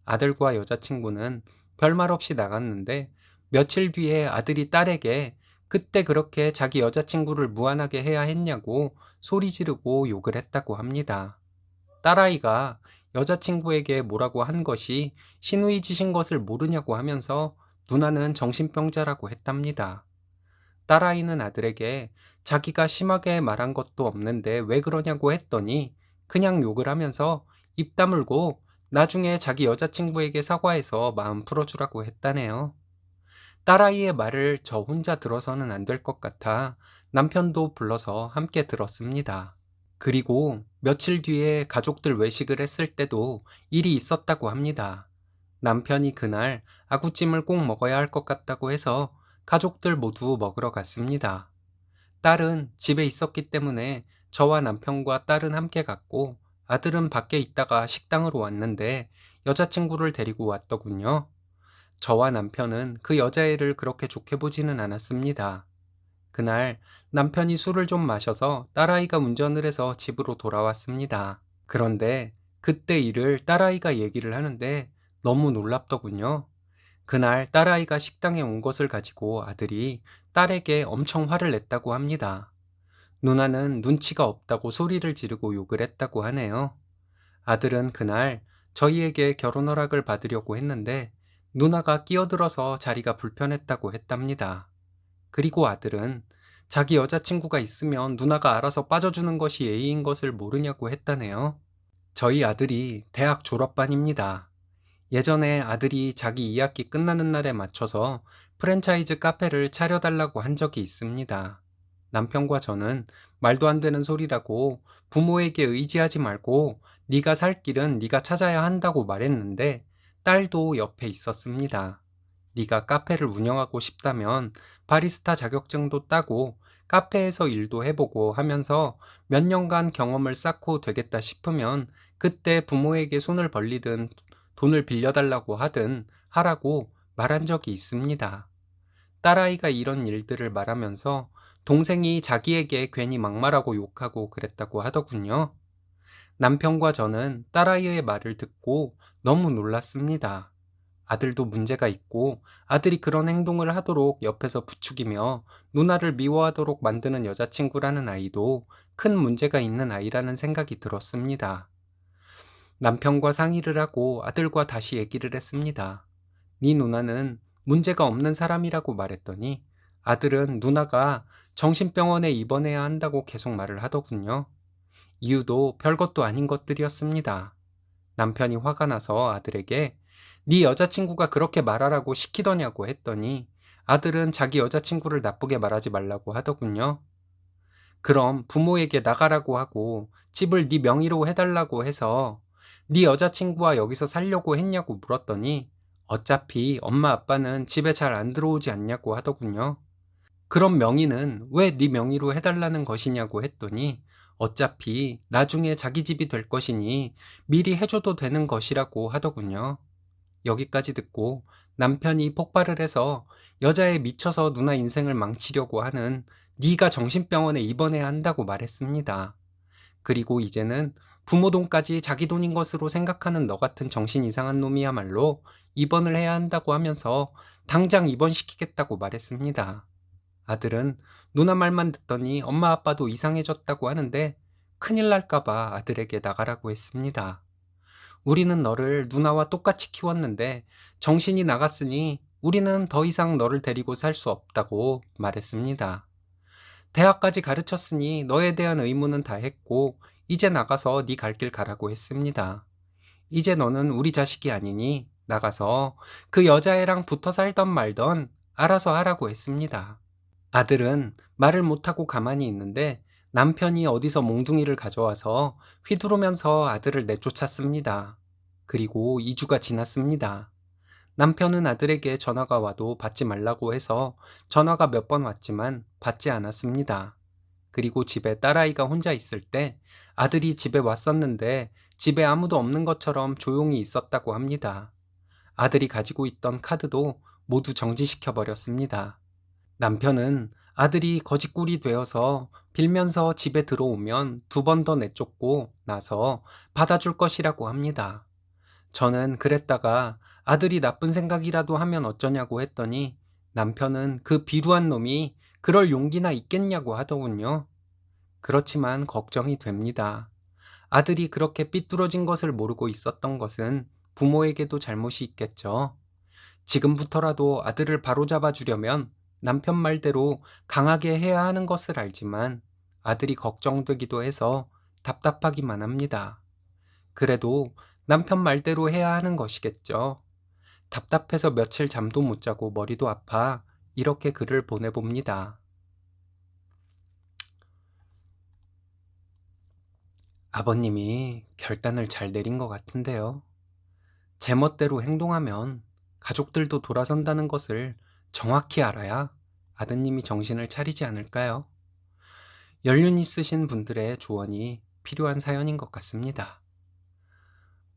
아들과 여자친구는 별말 없이 나갔는데 며칠 뒤에 아들이 딸에게 그때 그렇게 자기 여자친구를 무안하게 해야 했냐고 소리 지르고 욕을 했다고 합니다. 딸아이가 여자친구에게 뭐라고 한 것이 시누이 짓인 것을 모르냐고 하면서 누나는 정신병자라고 했답니다. 딸아이는 아들에게 자기가 심하게 말한 것도 없는데 왜 그러냐고 했더니 그냥 욕을 하면서 입 다물고 나중에 자기 여자친구에게 사과해서 마음 풀어주라고 했다네요. 딸아이의 말을 저 혼자 들어서는 안 될 것 같아 남편도 불러서 함께 들었습니다. 그리고 며칠 뒤에 가족들 외식을 했을 때도 일이 있었다고 합니다. 남편이 그날 아구찜을 꼭 먹어야 할 것 같다고 해서 가족들 모두 먹으러 갔습니다. 딸은 집에 있었기 때문에 저와 남편과 딸은 함께 갔고 아들은 밖에 있다가 식당으로 왔는데 여자친구를 데리고 왔더군요. 저와 남편은 그 여자애를 그렇게 좋게 보지는 않았습니다. 그날 남편이 술을 좀 마셔서 딸아이가 운전을 해서 집으로 돌아왔습니다. 그런데 그때 일을 딸아이가 얘기를 하는데 너무 놀랍더군요. 그날 딸아이가 식당에 온 것을 가지고 아들이 딸에게 엄청 화를 냈다고 합니다. 누나는 눈치가 없다고 소리를 지르고 욕을 했다고 하네요. 아들은 그날 저희에게 결혼 허락을 받으려고 했는데 누나가 끼어들어서 자리가 불편했다고 했답니다. 그리고 아들은 자기 여자친구가 있으면 누나가 알아서 빠져주는 것이 예의인 것을 모르냐고 했다네요. 저희 아들이 대학 졸업반입니다. 예전에 아들이 자기 2학기 끝나는 날에 맞춰서 프랜차이즈 카페를 차려달라고 한 적이 있습니다. 남편과 저는 말도 안 되는 소리라고 부모에게 의지하지 말고 네가 살 길은 네가 찾아야 한다고 말했는데 딸도 옆에 있었습니다. 네가 카페를 운영하고 싶다면 바리스타 자격증도 따고 카페에서 일도 해보고 하면서 몇 년간 경험을 쌓고 되겠다 싶으면 그때 부모에게 손을 벌리든 돈을 빌려달라고 하든 하라고 말한 적이 있습니다. 딸아이가 이런 일들을 말하면서 동생이 자기에게 괜히 막말하고 욕하고 그랬다고 하더군요. 남편과 저는 딸아이의 말을 듣고 너무 놀랐습니다. 아들도 문제가 있고 아들이 그런 행동을 하도록 옆에서 부추기며 누나를 미워하도록 만드는 여자친구라는 아이도 큰 문제가 있는 아이라는 생각이 들었습니다. 남편과 상의를 하고 아들과 다시 얘기를 했습니다. 네 누나는 문제가 없는 사람이라고 말했더니 아들은 누나가 정신병원에 입원해야 한다고 계속 말을 하더군요. 이유도 별것도 아닌 것들이었습니다. 남편이 화가 나서 아들에게 네 여자친구가 그렇게 말하라고 시키더냐고 했더니 아들은 자기 여자친구를 나쁘게 말하지 말라고 하더군요. 그럼 부모에게 나가라고 하고 집을 네 명의로 해달라고 해서 네 여자친구와 여기서 살려고 했냐고 물었더니 어차피 엄마 아빠는 집에 잘 안 들어오지 않냐고 하더군요. 그럼 명의는 왜 네 명의로 해달라는 것이냐고 했더니 어차피 나중에 자기 집이 될 것이니 미리 해줘도 되는 것이라고 하더군요. 여기까지 듣고 남편이 폭발을 해서 여자에 미쳐서 누나 인생을 망치려고 하는 네가 정신병원에 입원해야 한다고 말했습니다. 그리고 이제는 부모 돈까지 자기 돈인 것으로 생각하는 너 같은 정신 이상한 놈이야말로 입원을 해야 한다고 하면서 당장 입원시키겠다고 말했습니다. 아들은 누나 말만 듣더니 엄마 아빠도 이상해졌다고 하는데 큰일 날까봐 아들에게 나가라고 했습니다. 우리는 너를 누나와 똑같이 키웠는데 정신이 나갔으니 우리는 더 이상 너를 데리고 살 수 없다고 말했습니다. 대학까지 가르쳤으니 너에 대한 의무는 다 했고 이제 나가서 네 갈 길 가라고 했습니다. 이제 너는 우리 자식이 아니니 나가서 그 여자애랑 붙어 살던 말던 알아서 하라고 했습니다. 아들은 말을 못하고 가만히 있는데 남편이 어디서 몽둥이를 가져와서 휘두르면서 아들을 내쫓았습니다. 그리고 2주가 지났습니다. 남편은 아들에게 전화가 와도 받지 말라고 해서 전화가 몇 번 왔지만 받지 않았습니다. 그리고 집에 딸아이가 혼자 있을 때 아들이 집에 왔었는데 집에 아무도 없는 것처럼 조용히 있었다고 합니다. 아들이 가지고 있던 카드도 모두 정지시켜 버렸습니다. 남편은 아들이 거지꼴이 되어서 빌면서 집에 들어오면 2번 더 내쫓고 나서 받아줄 것이라고 합니다. 저는 그랬다가 아들이 나쁜 생각이라도 하면 어쩌냐고 했더니 남편은 그 비루한 놈이 그럴 용기나 있겠냐고 하더군요. 그렇지만 걱정이 됩니다. 아들이 그렇게 삐뚤어진 것을 모르고 있었던 것은 부모에게도 잘못이 있겠죠. 지금부터라도 아들을 바로잡아 주려면 남편 말대로 강하게 해야 하는 것을 알지만 아들이 걱정되기도 해서 답답하기만 합니다. 그래도 남편 말대로 해야 하는 것이겠죠. 답답해서 며칠 잠도 못 자고 머리도 아파 이렇게 글을 보내봅니다. 아버님이 결단을 잘 내린 것 같은데요. 제멋대로 행동하면 가족들도 돌아선다는 것을 정확히 알아야 아드님이 정신을 차리지 않을까요? 연륜 있으신 분들의 조언이 필요한 사연인 것 같습니다.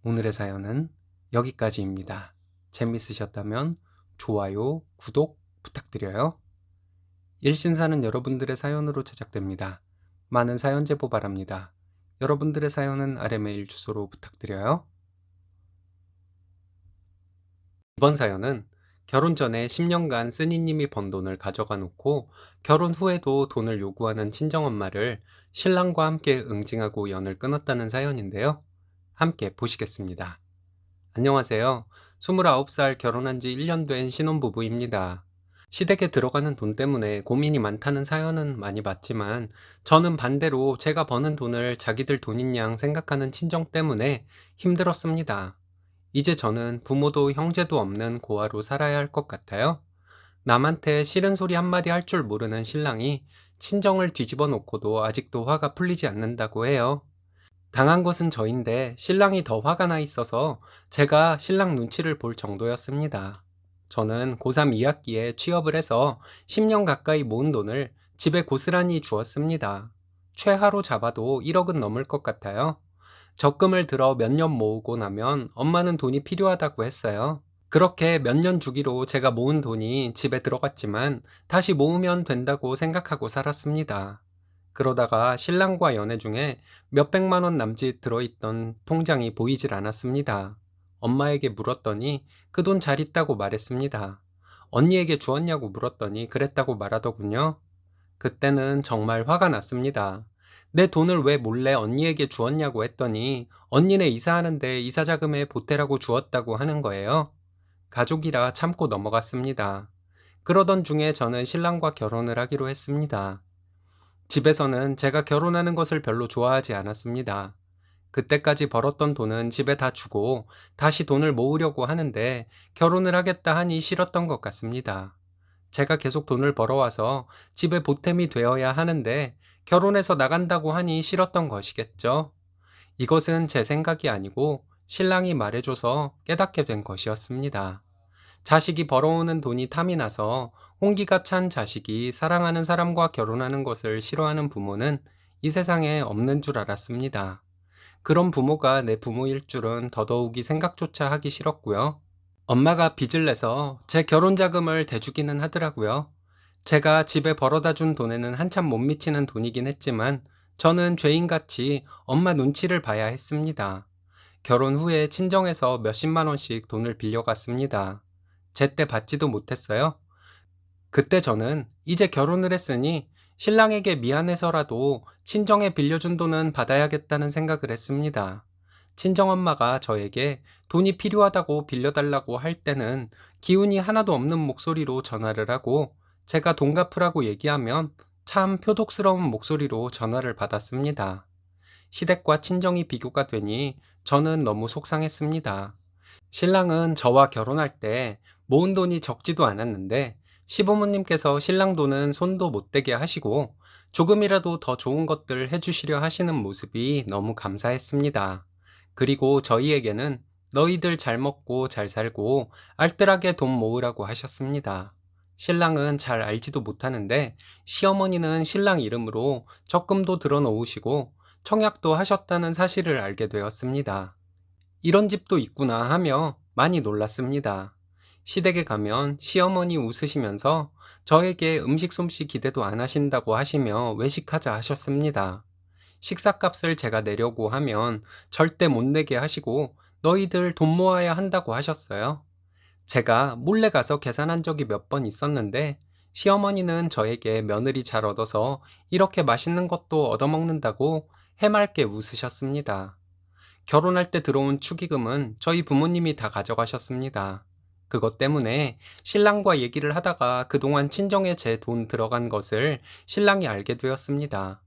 오늘의 사연은 여기까지입니다. 재밌으셨다면 좋아요, 구독 부탁드려요. 일신사는 여러분들의 사연으로 제작됩니다. 많은 사연 제보 바랍니다. 여러분들의 사연은 아래 메일 주소로 부탁드려요. 이번 사연은 결혼 전에 10년간 쓰니님이 번 돈을 가져가 놓고 결혼 후에도 돈을 요구하는 친정엄마를 신랑과 함께 응징하고 연을 끊었다는 사연인데요. 함께 보시겠습니다. 안녕하세요. 29살 결혼한 지 1년 된 신혼부부입니다. 시댁에 들어가는 돈 때문에 고민이 많다는 사연은 많이 봤지만 저는 반대로 제가 버는 돈을 자기들 돈인 양 생각하는 친정 때문에 힘들었습니다. 이제 저는 부모도 형제도 없는 고아로 살아야 할 것 같아요. 남한테 싫은 소리 한마디 할 줄 모르는 신랑이 친정을 뒤집어 놓고도 아직도 화가 풀리지 않는다고 해요. 당한 것은 저인데 신랑이 더 화가 나 있어서 제가 신랑 눈치를 볼 정도였습니다. 저는 고3 2학기에 취업을 해서 10년 가까이 모은 돈을 집에 고스란히 주었습니다. 최하로 잡아도 1억은 넘을 것 같아요. 적금을 들어 몇 년 모으고 나면 엄마는 돈이 필요하다고 했어요. 그렇게 몇 년 주기로 제가 모은 돈이 집에 들어갔지만 다시 모으면 된다고 생각하고 살았습니다. 그러다가 신랑과 연애 중에 몇백만 원 남짓 들어있던 통장이 보이질 않았습니다. 엄마에게 물었더니 그 돈 잘 있다고 말했습니다. 언니에게 주었냐고 물었더니 그랬다고 말하더군요. 그때는 정말 화가 났습니다. 내 돈을 왜 몰래 언니에게 주었냐고 했더니 언니네 이사하는데 이사 자금에 보태라고 주었다고 하는 거예요. 가족이라 참고 넘어갔습니다. 그러던 중에 저는 신랑과 결혼을 하기로 했습니다. 집에서는 제가 결혼하는 것을 별로 좋아하지 않았습니다. 그때까지 벌었던 돈은 집에 다 주고 다시 돈을 모으려고 하는데 결혼을 하겠다 하니 싫었던 것 같습니다. 제가 계속 돈을 벌어와서 집에 보탬이 되어야 하는데 결혼해서 나간다고 하니 싫었던 것이겠죠. 이것은 제 생각이 아니고 신랑이 말해줘서 깨닫게 된 것이었습니다. 자식이 벌어오는 돈이 탐이 나서 홍기가 찬 자식이 사랑하는 사람과 결혼하는 것을 싫어하는 부모는 이 세상에 없는 줄 알았습니다. 그런 부모가 내 부모일 줄은 더더욱이 생각조차 하기 싫었고요. 엄마가 빚을 내서 제 결혼 자금을 대주기는 하더라고요. 제가 집에 벌어다 준 돈에는 한참 못 미치는 돈이긴 했지만 저는 죄인같이 엄마 눈치를 봐야 했습니다. 결혼 후에 친정에서 몇십만 원씩 돈을 빌려갔습니다. 제때 받지도 못했어요. 그때 저는 이제 결혼을 했으니 신랑에게 미안해서라도 친정에 빌려준 돈은 받아야겠다는 생각을 했습니다. 친정엄마가 저에게 돈이 필요하다고 빌려달라고 할 때는 기운이 하나도 없는 목소리로 전화를 하고 제가 돈 갚으라고 얘기하면 참 표독스러운 목소리로 전화를 받았습니다. 시댁과 친정이 비교가 되니 저는 너무 속상했습니다. 신랑은 저와 결혼할 때 모은 돈이 적지도 않았는데 시부모님께서 신랑 돈은 손도 못 대게 하시고 조금이라도 더 좋은 것들 해주시려 하시는 모습이 너무 감사했습니다. 그리고 저희에게는 너희들 잘 먹고 잘 살고 알뜰하게 돈 모으라고 하셨습니다. 신랑은 잘 알지도 못하는데 시어머니는 신랑 이름으로 적금도 들어 놓으시고 청약도 하셨다는 사실을 알게 되었습니다. 이런 집도 있구나 하며 많이 놀랐습니다. 시댁에 가면 시어머니 웃으시면서 저에게 음식 솜씨 기대도 안 하신다고 하시며 외식하자 하셨습니다. 식사값을 제가 내려고 하면 절대 못 내게 하시고 너희들 돈 모아야 한다고 하셨어요. 제가 몰래 가서 계산한 적이 몇 번 있었는데 시어머니는 저에게 며느리 잘 얻어서 이렇게 맛있는 것도 얻어먹는다고 해맑게 웃으셨습니다. 결혼할 때 들어온 축의금은 저희 부모님이 다 가져가셨습니다. 그것 때문에 신랑과 얘기를 하다가 그동안 친정에 제 돈 들어간 것을 신랑이 알게 되었습니다.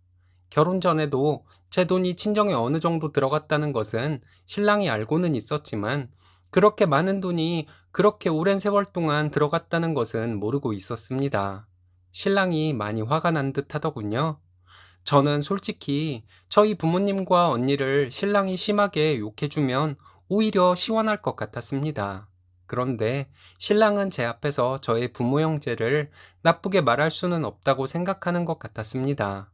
결혼 전에도 제 돈이 친정에 어느 정도 들어갔다는 것은 신랑이 알고는 있었지만 그렇게 많은 돈이 그렇게 오랜 세월 동안 들어갔다는 것은 모르고 있었습니다. 신랑이 많이 화가 난 듯 하더군요. 저는 솔직히 저희 부모님과 언니를 신랑이 심하게 욕해주면 오히려 시원할 것 같았습니다. 그런데 신랑은 제 앞에서 저의 부모 형제를 나쁘게 말할 수는 없다고 생각하는 것 같았습니다.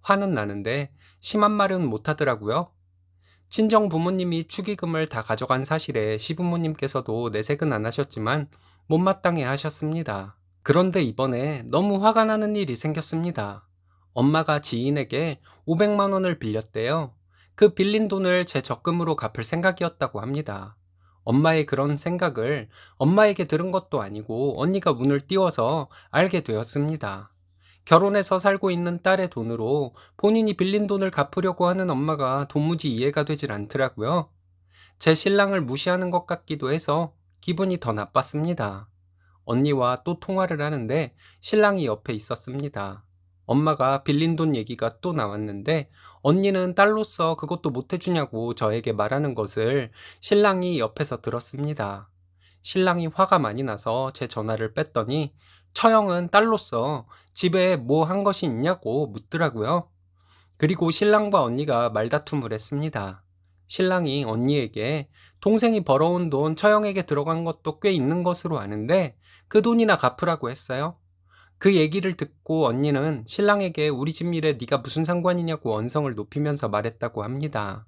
화는 나는데 심한 말은 못하더라고요. 친정 부모님이 축의금을 다 가져간 사실에 시부모님께서도 내색은 안 하셨지만 못마땅해 하셨습니다. 그런데 이번에 너무 화가 나는 일이 생겼습니다. 엄마가 지인에게 500만 원을 빌렸대요. 그 빌린 돈을 제 적금으로 갚을 생각이었다고 합니다. 엄마의 그런 생각을 엄마에게 들은 것도 아니고 언니가 문을 띄워서 알게 되었습니다. 결혼해서 살고 있는 딸의 돈으로 본인이 빌린 돈을 갚으려고 하는 엄마가 도무지 이해가 되질 않더라고요. 제 신랑을 무시하는 것 같기도 해서 기분이 더 나빴습니다. 언니와 또 통화를 하는데 신랑이 옆에 있었습니다. 엄마가 빌린 돈 얘기가 또 나왔는데 언니는 딸로서 그것도 못 해주냐고 저에게 말하는 것을 신랑이 옆에서 들었습니다. 신랑이 화가 많이 나서 제 전화를 뺐더니 처형은 딸로서 집에 뭐 한 것이 있냐고 묻더라고요. 그리고 신랑과 언니가 말다툼을 했습니다. 신랑이 언니에게 동생이 벌어온 돈 처형에게 들어간 것도 꽤 있는 것으로 아는데 그 돈이나 갚으라고 했어요. 그 얘기를 듣고 언니는 신랑에게 우리 집 일에 네가 무슨 상관이냐고 언성을 높이면서 말했다고 합니다.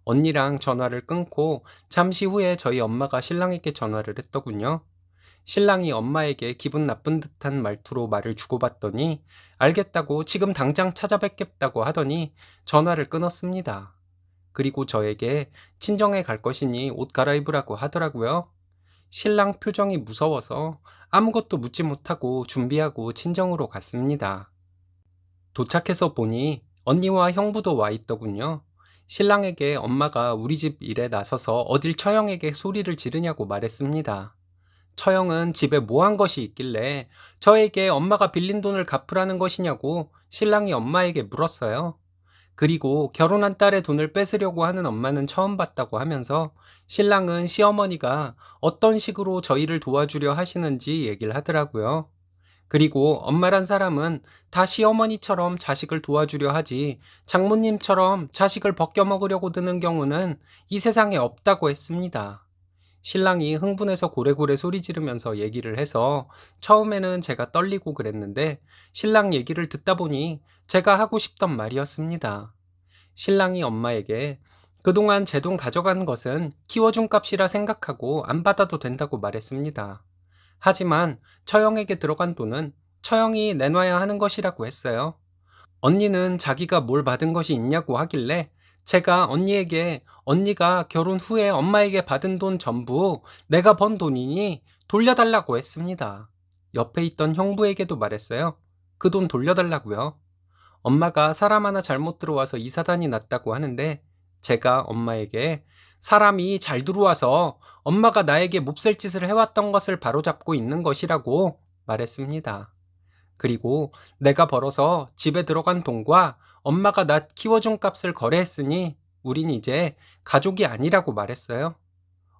언니랑 전화를 끊고 잠시 후에 저희 엄마가 신랑에게 전화를 했더군요. 신랑이 엄마에게 기분 나쁜 듯한 말투로 말을 주고받더니 알겠다고 지금 당장 찾아뵙겠다고 하더니 전화를 끊었습니다. 그리고 저에게 친정에 갈 것이니 옷 갈아입으라고 하더라고요. 신랑 표정이 무서워서 아무것도 묻지 못하고 준비하고 친정으로 갔습니다. 도착해서 보니 언니와 형부도 와 있더군요. 신랑에게 엄마가 우리 집 일에 나서서 어딜 처형에게 소리를 지르냐고 말했습니다. 처형은 집에 뭐 한 것이 있길래 저에게 엄마가 빌린 돈을 갚으라는 것이냐고 신랑이 엄마에게 물었어요. 그리고 결혼한 딸의 돈을 뺏으려고 하는 엄마는 처음 봤다고 하면서 신랑은 시어머니가 어떤 식으로 저희를 도와주려 하시는지 얘기를 하더라고요. 그리고 엄마란 사람은 다 시어머니처럼 자식을 도와주려 하지 장모님처럼 자식을 벗겨먹으려고 드는 경우는 이 세상에 없다고 했습니다. 신랑이 흥분해서 고래고래 소리 지르면서 얘기를 해서 처음에는 제가 떨리고 그랬는데 신랑 얘기를 듣다 보니 제가 하고 싶던 말이었습니다. 신랑이 엄마에게 그동안 제 돈 가져간 것은 키워준 값이라 생각하고 안 받아도 된다고 말했습니다. 하지만 처형에게 들어간 돈은 처형이 내놔야 하는 것이라고 했어요. 언니는 자기가 뭘 받은 것이 있냐고 하길래 제가 언니에게 언니가 결혼 후에 엄마에게 받은 돈 전부 내가 번 돈이니 돌려달라고 했습니다. 옆에 있던 형부에게도 말했어요. 그 돈 돌려달라고요. 엄마가 사람 하나 잘못 들어와서 이 사단이 났다고 하는데 제가 엄마에게 사람이 잘 들어와서 엄마가 나에게 몹쓸 짓을 해왔던 것을 바로잡고 있는 것이라고 말했습니다. 그리고 내가 벌어서 집에 들어간 돈과 엄마가 나 키워준 값을 거래했으니 우린 이제 가족이 아니라고 말했어요.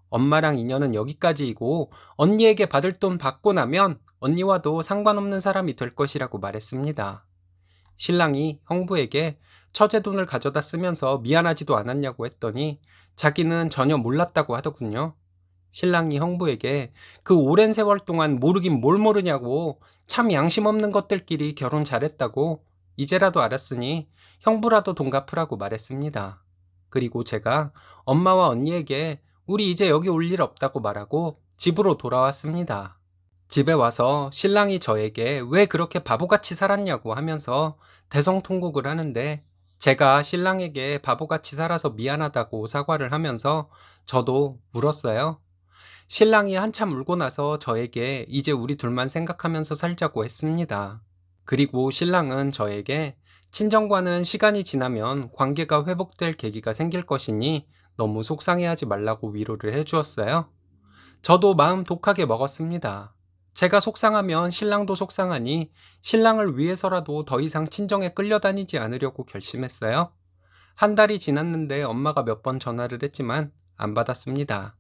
엄마랑 인연은 여기까지이고 언니에게 받을 돈 받고 나면 언니와도 상관없는 사람이 될 것이라고 말했습니다. 신랑이 형부에게 처제 돈을 가져다 쓰면서 미안하지도 않았냐고 했더니 자기는 전혀 몰랐다고 하더군요. 신랑이 형부에게 그 오랜 세월 동안 모르긴 뭘 모르냐고 참 양심 없는 것들끼리 결혼 잘했다고 이제라도 알았으니 형부라도 돈 갚으라고 말했습니다. 그리고 제가 엄마와 언니에게 우리 이제 여기 올 일 없다고 말하고 집으로 돌아왔습니다. 집에 와서 신랑이 저에게 왜 그렇게 바보같이 살았냐고 하면서 대성통곡을 하는데 제가 신랑에게 바보같이 살아서 미안하다고 사과를 하면서 저도 울었어요. 신랑이 한참 울고 나서 저에게 이제 우리 둘만 생각하면서 살자고 했습니다. 그리고 신랑은 저에게 친정과는 시간이 지나면 관계가 회복될 계기가 생길 것이니 너무 속상해하지 말라고 위로를 해주었어요. 저도 마음 독하게 먹었습니다. 제가 속상하면 신랑도 속상하니 신랑을 위해서라도 더 이상 친정에 끌려다니지 않으려고 결심했어요. 한 달이 지났는데 엄마가 몇 번 전화를 했지만 안 받았습니다.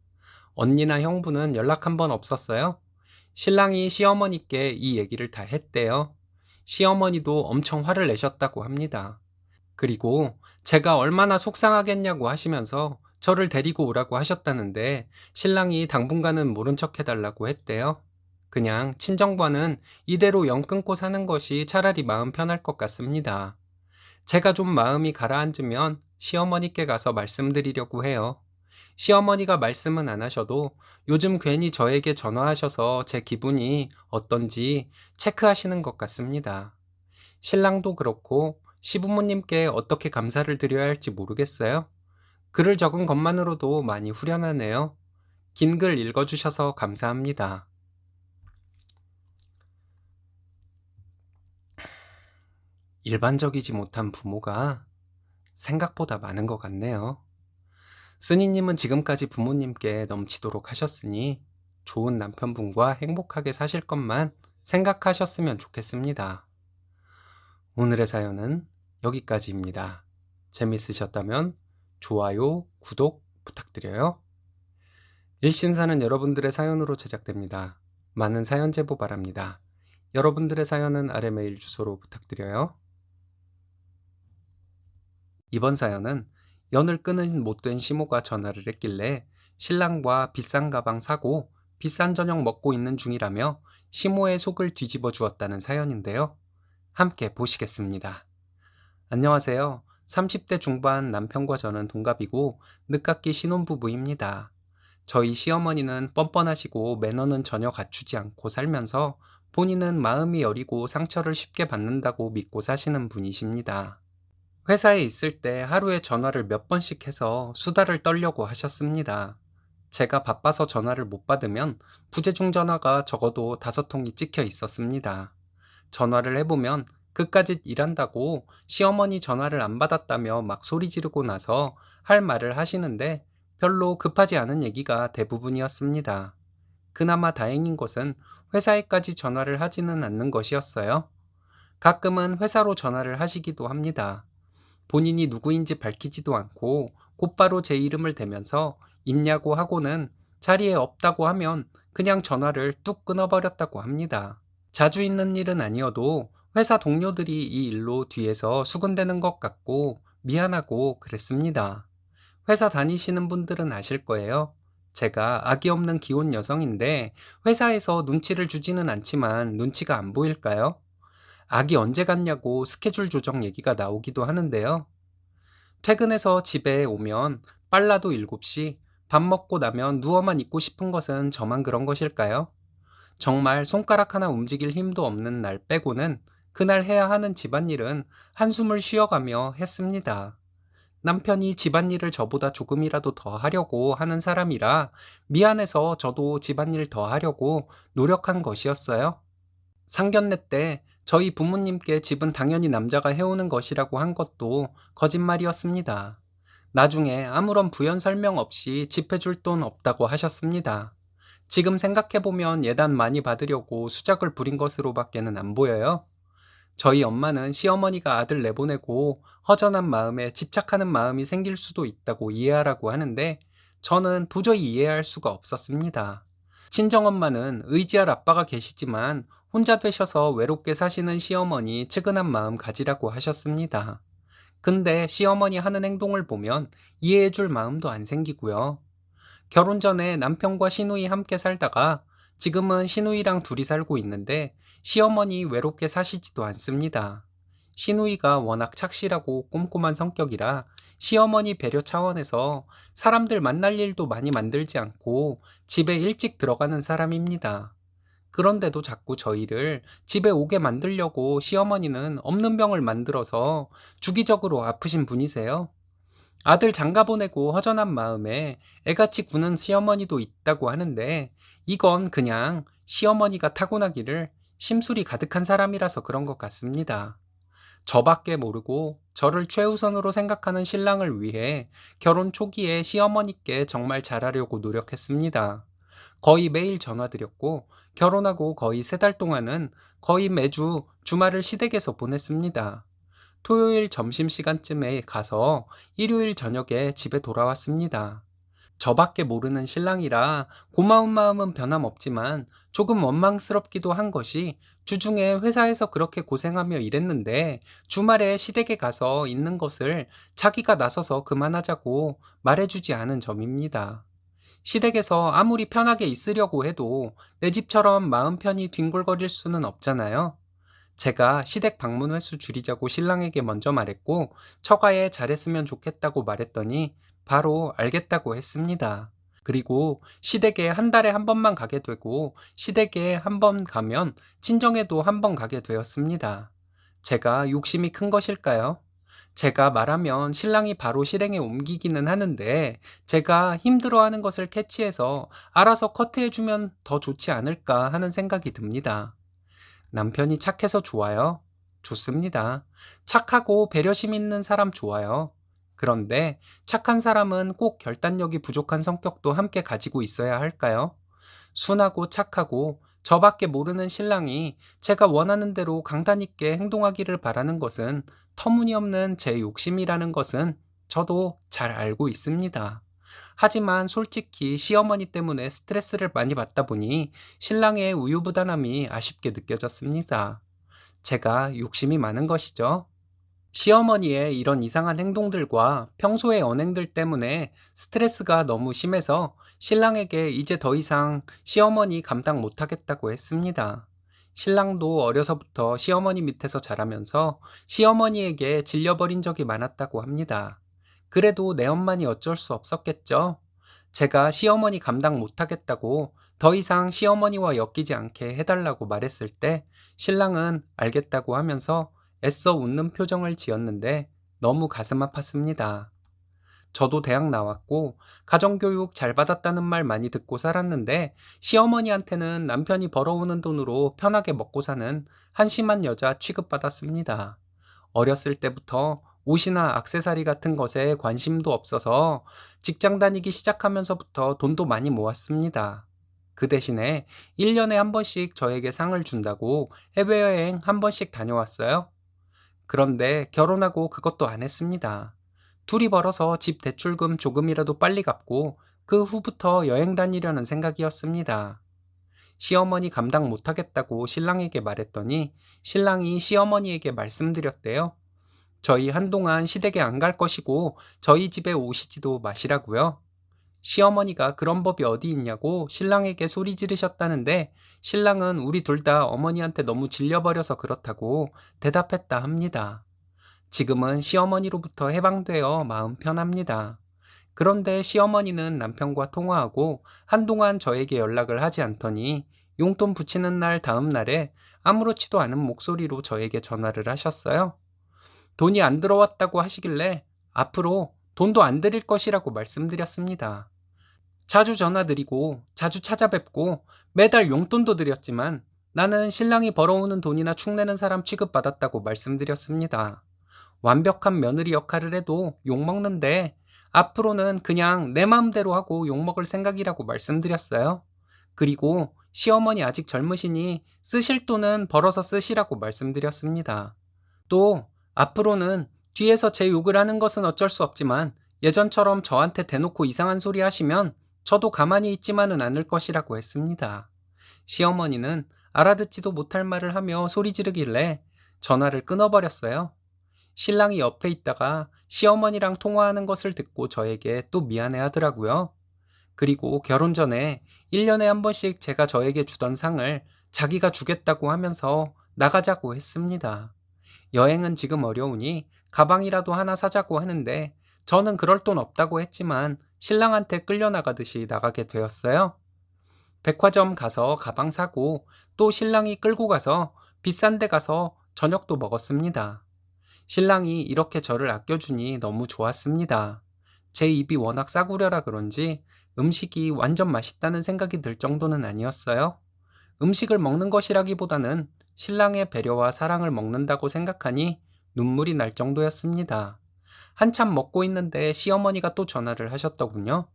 언니나 형부는 연락 한 번 없었어요. 신랑이 시어머니께 이 얘기를 다 했대요. 시어머니도 엄청 화를 내셨다고 합니다. 그리고 제가 얼마나 속상하겠냐고 하시면서 저를 데리고 오라고 하셨다는데 신랑이 당분간은 모른 척 해달라고 했대요. 그냥 친정과는 이대로 연 끊고 사는 것이 차라리 마음 편할 것 같습니다. 제가 좀 마음이 가라앉으면 시어머니께 가서 말씀드리려고 해요. 시어머니가 말씀은 안 하셔도 요즘 괜히 저에게 전화하셔서 제 기분이 어떤지 체크하시는 것 같습니다. 신랑도 그렇고 시부모님께 어떻게 감사를 드려야 할지 모르겠어요. 글을 적은 것만으로도 많이 후련하네요. 긴 글 읽어주셔서 감사합니다. 일반적이지 못한 부모가 생각보다 많은 것 같네요. 쓰니님은 지금까지 부모님께 넘치도록 하셨으니 좋은 남편분과 행복하게 사실 것만 생각하셨으면 좋겠습니다. 오늘의 사연은 여기까지입니다. 재밌으셨다면 좋아요, 구독 부탁드려요. 일신사는 여러분들의 사연으로 제작됩니다. 많은 사연 제보 바랍니다. 여러분들의 사연은 아래 메일 주소로 부탁드려요. 이번 사연은 연을 끄는 못된 시모가 전화를 했길래 신랑과 비싼 가방 사고 비싼 저녁 먹고 있는 중이라며 시모의 속을 뒤집어 주었다는 사연인데요. 함께 보시겠습니다. 안녕하세요. 30대 중반 남편과 저는 동갑이고 늦깎이 신혼부부입니다. 저희 시어머니는 뻔뻔하시고 매너는 전혀 갖추지 않고 살면서 본인은 마음이 여리고 상처를 쉽게 받는다고 믿고 사시는 분이십니다. 회사에 있을 때 하루에 전화를 몇 번씩 해서 수다를 떨려고 하셨습니다. 제가 바빠서 전화를 못 받으면 부재중 전화가 적어도 5통이 찍혀 있었습니다. 전화를 해보면 그까짓 일한다고 시어머니 전화를 안 받았다며 막 소리 지르고 나서 할 말을 하시는데 별로 급하지 않은 얘기가 대부분이었습니다. 그나마 다행인 것은 회사에까지 전화를 하지는 않는 것이었어요. 가끔은 회사로 전화를 하시기도 합니다. 본인이 누구인지 밝히지도 않고 곧바로 제 이름을 대면서 있냐고 하고는 자리에 없다고 하면 그냥 전화를 뚝 끊어버렸다고 합니다. 자주 있는 일은 아니어도 회사 동료들이 이 일로 뒤에서 수군대는 것 같고 미안하고 그랬습니다. 회사 다니시는 분들은 아실 거예요. 제가 악이 없는 기혼 여성인데 회사에서 눈치를 주지는 않지만 눈치가 안 보일까요? 악이 언제 갔냐고 스케줄 조정 얘기가 나오기도 하는데요. 퇴근해서 집에 오면 빨라도 7시, 밥 먹고 나면 누워만 있고 싶은 것은 저만 그런 것일까요? 정말 손가락 하나 움직일 힘도 없는 날 빼고는 그날 해야 하는 집안일은 한숨을 쉬어가며 했습니다. 남편이 집안일을 저보다 조금이라도 더 하려고 하는 사람이라 미안해서 저도 집안일 더 하려고 노력한 것이었어요. 상견례 때 저희 부모님께 집은 당연히 남자가 해오는 것이라고 한 것도 거짓말이었습니다. 나중에 아무런 부연 설명 없이 집 해줄 돈 없다고 하셨습니다. 지금 생각해보면 예단 많이 받으려고 수작을 부린 것으로밖에는 안 보여요. 저희 엄마는 시어머니가 아들 내보내고 허전한 마음에 집착하는 마음이 생길 수도 있다고 이해하라고 하는데 저는 도저히 이해할 수가 없었습니다. 친정엄마는 의지할 아빠가 계시지만 혼자 되셔서 외롭게 사시는 시어머니 측은한 마음 가지라고 하셨습니다. 근데 시어머니 하는 행동을 보면 이해해줄 마음도 안 생기고요. 결혼 전에 남편과 시누이 함께 살다가 지금은 시누이랑 둘이 살고 있는데 시어머니 외롭게 사시지도 않습니다. 시누이가 워낙 착실하고 꼼꼼한 성격이라 시어머니 배려 차원에서 사람들 만날 일도 많이 만들지 않고 집에 일찍 들어가는 사람입니다. 그런데도 자꾸 저희를 집에 오게 만들려고 시어머니는 없는 병을 만들어서 주기적으로 아프신 분이세요. 아들 장가 보내고 허전한 마음에 애같이 구는 시어머니도 있다고 하는데 이건 그냥 시어머니가 타고나기를 심술이 가득한 사람이라서 그런 것 같습니다. 저밖에 모르고 저를 최우선으로 생각하는 신랑을 위해 결혼 초기에 시어머니께 정말 잘하려고 노력했습니다. 거의 매일 전화드렸고 결혼하고 거의 3달 동안은 거의 매주 주말을 시댁에서 보냈습니다. 토요일 점심시간쯤에 가서 일요일 저녁에 집에 돌아왔습니다. 저밖에 모르는 신랑이라 고마운 마음은 변함없지만 조금 원망스럽기도 한 것이 주중에 회사에서 그렇게 고생하며 일했는데 주말에 시댁에 가서 있는 것을 자기가 나서서 그만하자고 말해주지 않은 점입니다. 시댁에서 아무리 편하게 있으려고 해도 내 집처럼 마음 편히 뒹굴거릴 수는 없잖아요. 제가 시댁 방문 횟수 줄이자고 신랑에게 먼저 말했고 처가에 잘했으면 좋겠다고 말했더니 바로 알겠다고 했습니다. 그리고 시댁에 한 달에 한 번만 가게 되고 시댁에 한 번 가면 친정에도 한 번 가게 되었습니다. 제가 욕심이 큰 것일까요? 제가 말하면 신랑이 바로 실행에 옮기기는 하는데 제가 힘들어하는 것을 캐치해서 알아서 커트해주면 더 좋지 않을까 하는 생각이 듭니다. 남편이 착해서 좋아요? 좋습니다. 착하고 배려심 있는 사람 좋아요. 그런데 착한 사람은 꼭 결단력이 부족한 성격도 함께 가지고 있어야 할까요? 순하고 착하고 저밖에 모르는 신랑이 제가 원하는 대로 강단 있게 행동하기를 바라는 것은 터무니없는 제 욕심이라는 것은 저도 잘 알고 있습니다. 하지만 솔직히 시어머니 때문에 스트레스를 많이 받다 보니 신랑의 우유부단함이 아쉽게 느껴졌습니다. 제가 욕심이 많은 것이죠. 시어머니의 이런 이상한 행동들과 평소의 언행들 때문에 스트레스가 너무 심해서 신랑에게 이제 더 이상 시어머니 감당 못하겠다고 했습니다. 신랑도 어려서부터 시어머니 밑에서 자라면서 시어머니에게 질려버린 적이 많았다고 합니다. 그래도 내 엄마니 어쩔 수 없었겠죠. 제가 시어머니 감당 못하겠다고 더 이상 시어머니와 엮이지 않게 해달라고 말했을 때 신랑은 알겠다고 하면서 애써 웃는 표정을 지었는데 너무 가슴 아팠습니다. 저도 대학 나왔고 가정교육 잘 받았다는 말 많이 듣고 살았는데 시어머니한테는 남편이 벌어오는 돈으로 편하게 먹고 사는 한심한 여자 취급받았습니다. 어렸을 때부터 옷이나 액세서리 같은 것에 관심도 없어서 직장 다니기 시작하면서부터 돈도 많이 모았습니다. 그 대신에 1년에 한 번씩 저에게 상을 준다고 해외여행 한 번씩 다녀왔어요. 그런데 결혼하고 그것도 안 했습니다. 둘이 벌어서 집 대출금 조금이라도 빨리 갚고 그 후부터 여행 다니려는 생각이었습니다. 시어머니 감당 못하겠다고 신랑에게 말했더니 신랑이 시어머니에게 말씀드렸대요. 저희 한동안 시댁에 안 갈 것이고 저희 집에 오시지도 마시라고요. 시어머니가 그런 법이 어디 있냐고 신랑에게 소리 지르셨다는데 신랑은 우리 둘 다 어머니한테 너무 질려버려서 그렇다고 대답했다 합니다. 지금은 시어머니로부터 해방되어 마음 편합니다. 그런데 시어머니는 남편과 통화하고 한동안 저에게 연락을 하지 않더니 용돈 붙이는 날 다음 날에 아무렇지도 않은 목소리로 저에게 전화를 하셨어요. 돈이 안 들어왔다고 하시길래 앞으로 돈도 안 드릴 것이라고 말씀드렸습니다. 자주 전화드리고 자주 찾아뵙고 매달 용돈도 드렸지만 나는 신랑이 벌어오는 돈이나 축내는 사람 취급받았다고 말씀드렸습니다. 완벽한 며느리 역할을 해도 욕먹는데 앞으로는 그냥 내 마음대로 하고 욕먹을 생각이라고 말씀드렸어요. 그리고 시어머니 아직 젊으시니 쓰실 돈은 벌어서 쓰시라고 말씀드렸습니다. 또 앞으로는 뒤에서 제 욕을 하는 것은 어쩔 수 없지만 예전처럼 저한테 대놓고 이상한 소리 하시면 저도 가만히 있지만은 않을 것이라고 했습니다. 시어머니는 알아듣지도 못할 말을 하며 소리 지르길래 전화를 끊어버렸어요. 신랑이 옆에 있다가 시어머니랑 통화하는 것을 듣고 저에게 또 미안해 하더라고요. 그리고 결혼 전에 1년에 한 번씩 제가 저에게 주던 상을 자기가 주겠다고 하면서 나가자고 했습니다. 여행은 지금 어려우니 가방이라도 하나 사자고 하는데 저는 그럴 돈 없다고 했지만 신랑한테 끌려나가듯이 나가게 되었어요. 백화점 가서 가방 사고 또 신랑이 끌고 가서 비싼 데 가서 저녁도 먹었습니다. 신랑이 이렇게 저를 아껴주니 너무 좋았습니다. 제 입이 워낙 싸구려라 그런지 음식이 완전 맛있다는 생각이 들 정도는 아니었어요. 음식을 먹는 것이라기보다는 신랑의 배려와 사랑을 먹는다고 생각하니 눈물이 날 정도였습니다. 한참 먹고 있는데 시어머니가 또 전화를 하셨더군요.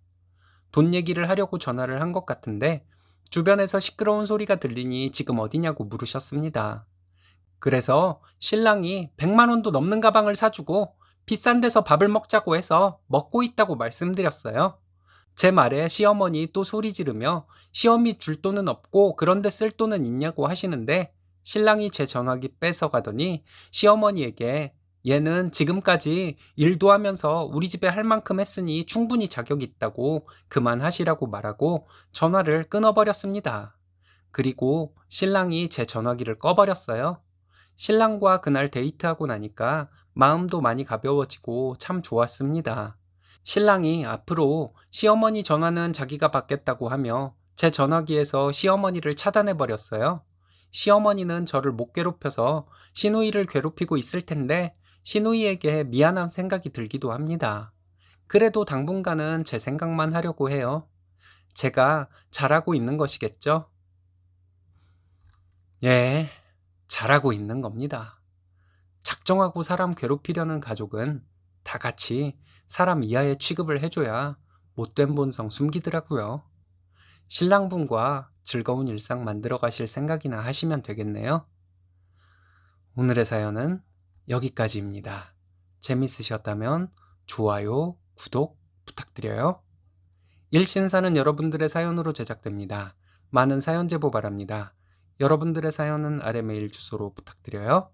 돈 얘기를 하려고 전화를 한 것 같은데 주변에서 시끄러운 소리가 들리니 지금 어디냐고 물으셨습니다. 그래서 신랑이 100만 원도 넘는 가방을 사주고 비싼 데서 밥을 먹자고 해서 먹고 있다고 말씀드렸어요. 제 말에 시어머니 또 소리 지르며 시어미 줄 돈은 없고 그런데 쓸 돈은 있냐고 하시는데 신랑이 제 전화기 뺏어가더니 시어머니에게 얘는 지금까지 일도 하면서 우리 집에 할 만큼 했으니 충분히 자격이 있다고 그만하시라고 말하고 전화를 끊어버렸습니다. 그리고 신랑이 제 전화기를 꺼버렸어요. 신랑과 그날 데이트하고 나니까 마음도 많이 가벼워지고 참 좋았습니다. 신랑이 앞으로 시어머니 전화는 자기가 받겠다고 하며 제 전화기에서 시어머니를 차단해버렸어요. 시어머니는 저를 못 괴롭혀서 시누이를 괴롭히고 있을 텐데 시누이에게 미안한 생각이 들기도 합니다. 그래도 당분간은 제 생각만 하려고 해요. 제가 잘하고 있는 것이겠죠? 예, 잘하고 있는 겁니다. 작정하고 사람 괴롭히려는 가족은 다 같이 사람 이하의 취급을 해줘야 못된 본성 숨기더라고요. 신랑분과 즐거운 일상 만들어 가실 생각이나 하시면 되겠네요. 오늘의 사연은 여기까지입니다. 재밌으셨다면 좋아요, 구독 부탁드려요. 일신사는 여러분들의 사연으로 제작됩니다. 많은 사연 제보 바랍니다. 여러분들의 사연은 아래 메일 주소로 부탁드려요.